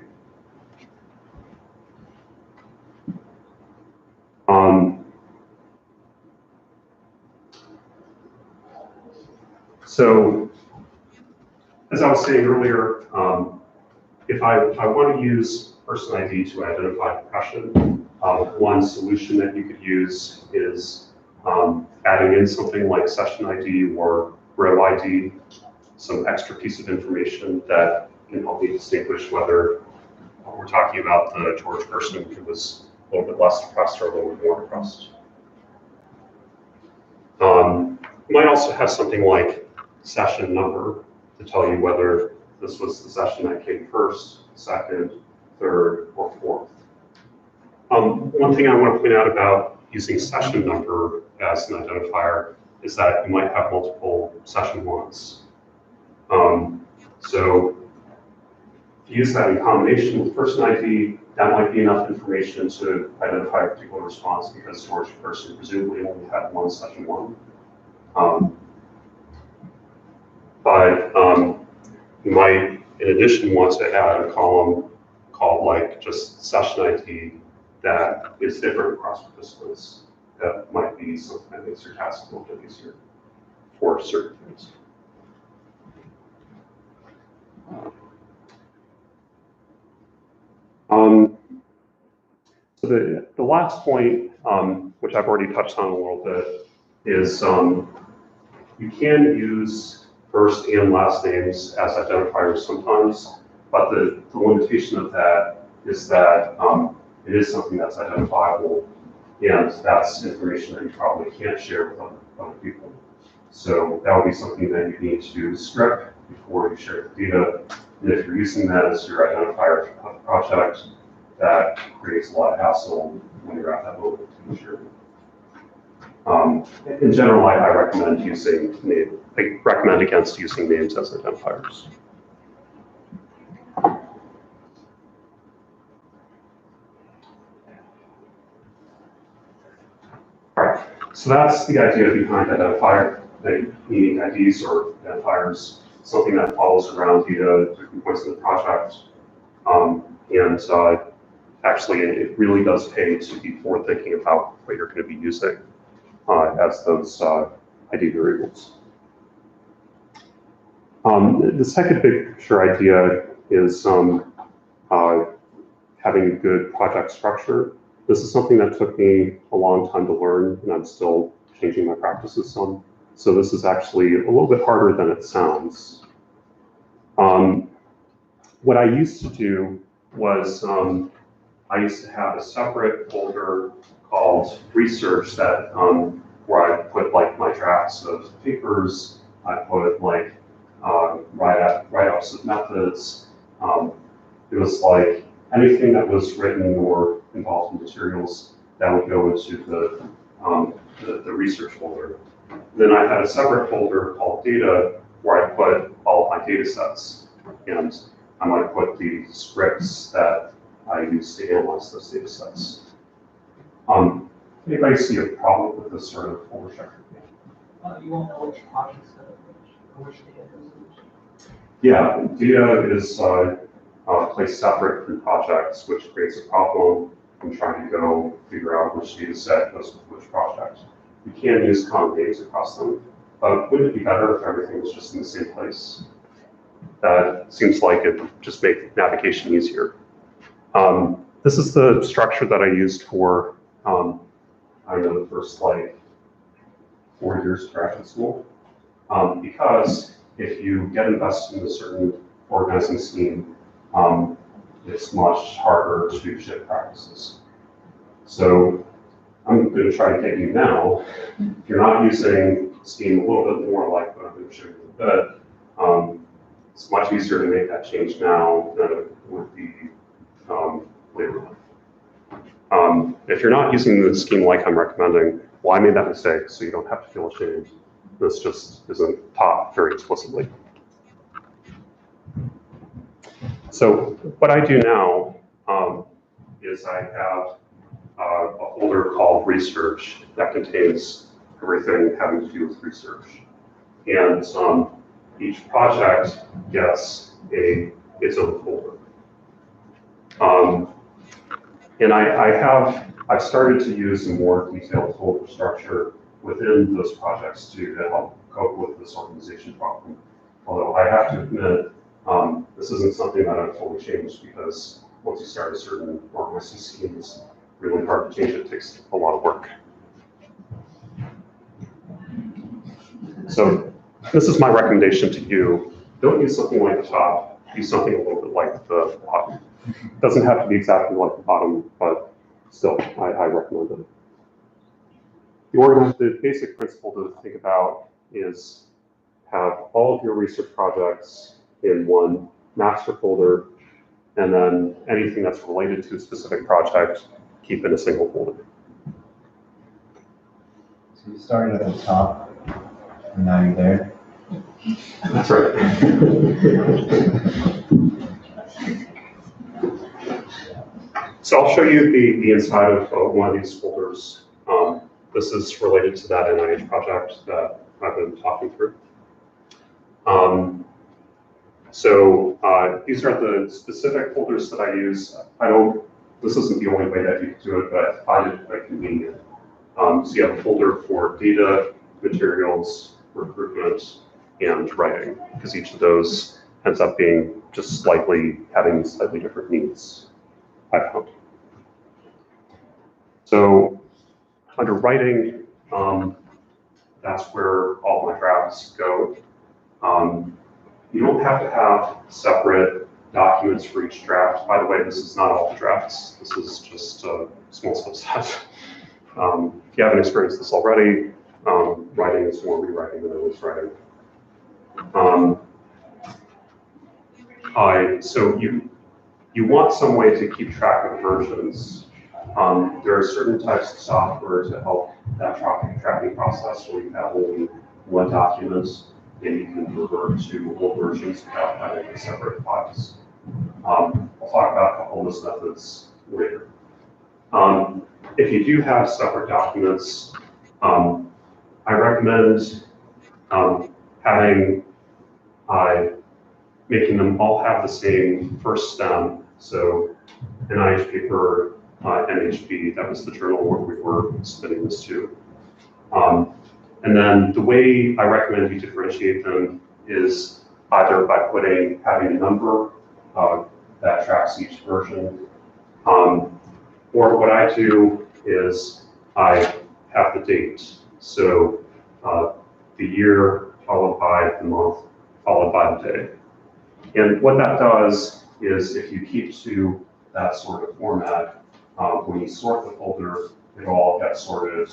So, as I was saying earlier, if I want to use person ID to identify impression, one solution that you could use is adding in something like session ID or row ID, some extra piece of information that can help me distinguish whether we're talking about the George person who was a little bit less depressed or a little bit more depressed. You might also have something like session number to tell you whether this was the session that came first, second, third, or fourth. One thing I want to point out about using session number as an identifier is that you might have multiple session ones. So if you use that in combination with person ID, that might be enough information to identify a particular response because George person presumably only had one session one. You might, in addition, want to add a column called like just session ID that is different across participants. That might be something that makes your task a little bit easier for certain things. So the last point, which I've already touched on a little bit, is you can use first and last names as identifiers sometimes, but the limitation of that is that it is something that's identifiable, and that's information that you probably can't share with other people. So that would be something that you need to strip before you share the data. And if you're using that as your identifier of the project, that creates a lot of hassle when you're at that moment to share. In general, I recommend against using names as identifiers. All right, so that's the idea behind identifier, meaning IDs or identifiers, something that follows around data, different points in the project. Actually, it really does pay to be forward thinking about what you're going to be using as those ID variables. The second big picture idea is having a good project structure. This is something that took me a long time to learn, and I'm still changing my practices some. So this is actually a little bit harder than it sounds. What I used to do was I used to have a separate folder called research that where I put like my drafts of papers, I put like write-ups of methods. It was like anything that was written or involved in materials that would go into the research folder. Then I had a separate folder called data where I put all of my data sets, and I might put the scripts that I use to analyze those data sets. Anybody see a problem with this sort of folder structure? You won't know which projects which data goes to which. Yeah, data is placed separate from projects, which creates a problem in trying to go figure out which data set goes with which project. You can use common names across them, but wouldn't it be better if everything was just in the same place? That seems like it would just make navigation easier. This is the structure that I used for, I know, the first like 4 years of graduate school. Because if you get invested in a certain organizing scheme, it's much harder to shift practices. So I'm going to try to get you now, if you're not using Scheme a little bit more like what I'm going to show you in a bit, it's much easier to make that change now than it would be later on. If you're not using the scheme like I'm recommending, well, I made that mistake, so you don't have to feel ashamed. This just isn't taught very explicitly. So what I do now is I have a folder called research that contains everything having to do with research. And each project gets its own folder. And I've started to use a more detailed folder structure within those projects to help cope with this organization problem. Although I have to admit, this isn't something that I've fully changed because once you start a certain organizing scheme, it's really hard to change it. It takes a lot of work. So this is my recommendation to you. Don't use something like the top, use something a little bit like the bottom. It doesn't have to be exactly like the bottom, but still, I recommend it. The basic principle to think about is have all of your research projects in one master folder, and then anything that's related to a specific project, keep in a single folder. So you started at the top, and now you're there. That's right. So I'll show you the inside of one of these folders. This is related to that NIH project that I've been talking through. These are the specific folders that I use. This isn't the only way that you can do it, but I find it quite convenient. So you have a folder for data, materials, recruitment, and writing, because each of those ends up being just having slightly different needs, I found. So under writing, that's where all my drafts go. You don't have to have separate documents for each draft. By the way, this is not all the drafts. This is just a small subset. If you haven't experienced this already, writing is more rewriting than it is writing. So you want some way to keep track of versions. There are certain types of software to help that tracking process where you have only one document and you can revert to old versions without having separate files. I'll talk about a couple of those methods later. If you do have separate documents, I recommend making them all have the same first stem. So NIH paper, NHP, that was the journal where we were submitting this to. And then the way I recommend you differentiate them is either by having a number that tracks each version, or what I do is I have the date. So the year followed by the month, followed by the day. And what that does is if you keep to that sort of format, when you sort the folder, it all gets sorted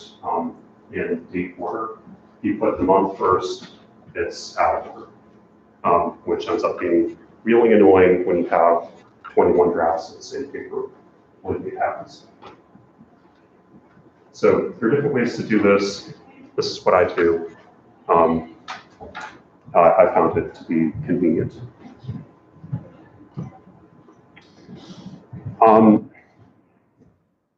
in date order. You put the month first, it's out of order, which ends up being really annoying when you have 21 drafts of the same paper when it happens. So there are different ways to do this. This is what I do. I found it to be convenient.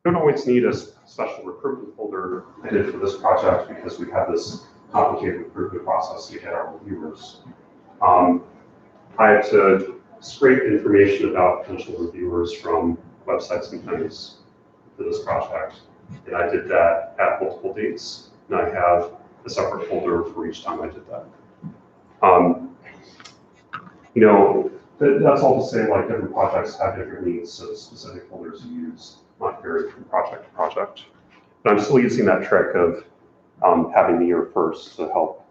You don't always need a special recruitment folder. I did for this project because we had this complicated recruitment process to get our reviewers. I had to scrape information about potential reviewers from websites and things for this project. And I did that at multiple dates. And I have a separate folder for each time I did that. That's all to say, like, different projects have different needs, so the specific folders you use might vary from project to project. But I'm still using that trick of having the year first to help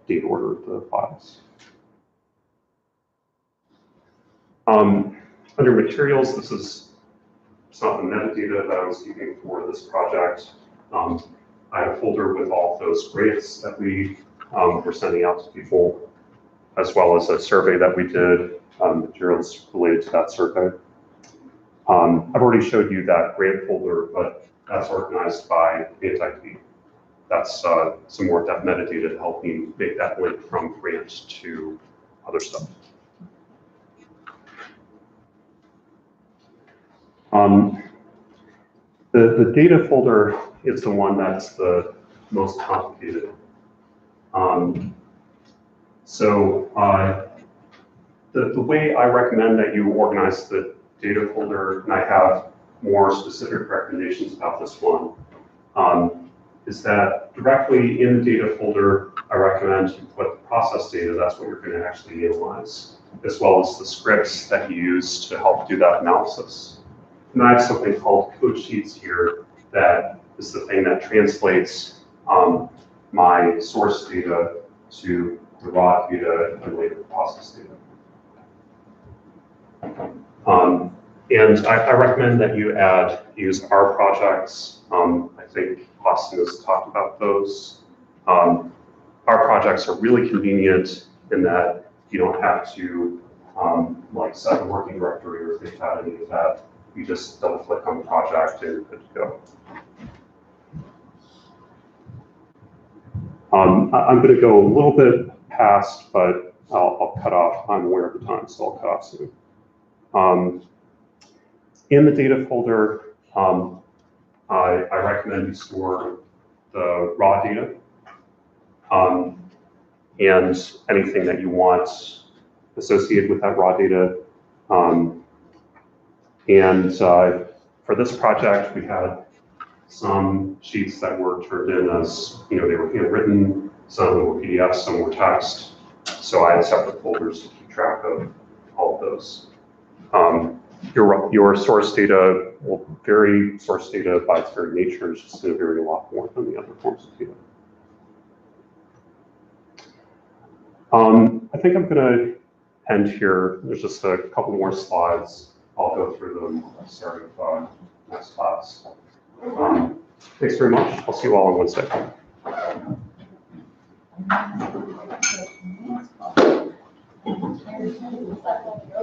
date order the files. Under materials, it's not the metadata that I was keeping for this project. I have a folder with all of those grants that we were sending out to people, as well as a survey that we did, materials related to that survey. I've already showed you that grant folder, but that's organized by anti-key. That's some more of that metadata to help me make that link from grant to other stuff. The data folder is the one that's the most complicated. The way I recommend that you organize the data folder, and I have more specific recommendations about this one, is that directly in the data folder, I recommend you put the process data, that's what you're going to actually analyze, as well as the scripts that you use to help do that analysis. And I have something called code sheets here that is the thing that translates my source data to the raw data and later the process data. And I recommend that you use R projects. I think Austin has talked about those. R projects are really convenient in that you don't have to like set a working directory or think about any of that. You just double click on the project and you're good to go. I'm going to go a little bit past, but I'll cut off. I'm aware of the time, so I'll cut off soon. In the data folder, I recommend you store the raw data and anything that you want associated with that raw data. For this project, we had some sheets that were turned in as, they were handwritten, some of them were PDFs, some were text. So I had separate folders to keep track of all of those. Your source data will vary. Source data by its very nature is just going to vary a lot more than the other forms of data. I think I'm going to end here. There's just a couple more slides. I'll go through them starting with next class. Thanks very much. I'll see you all on Wednesday. Thank you.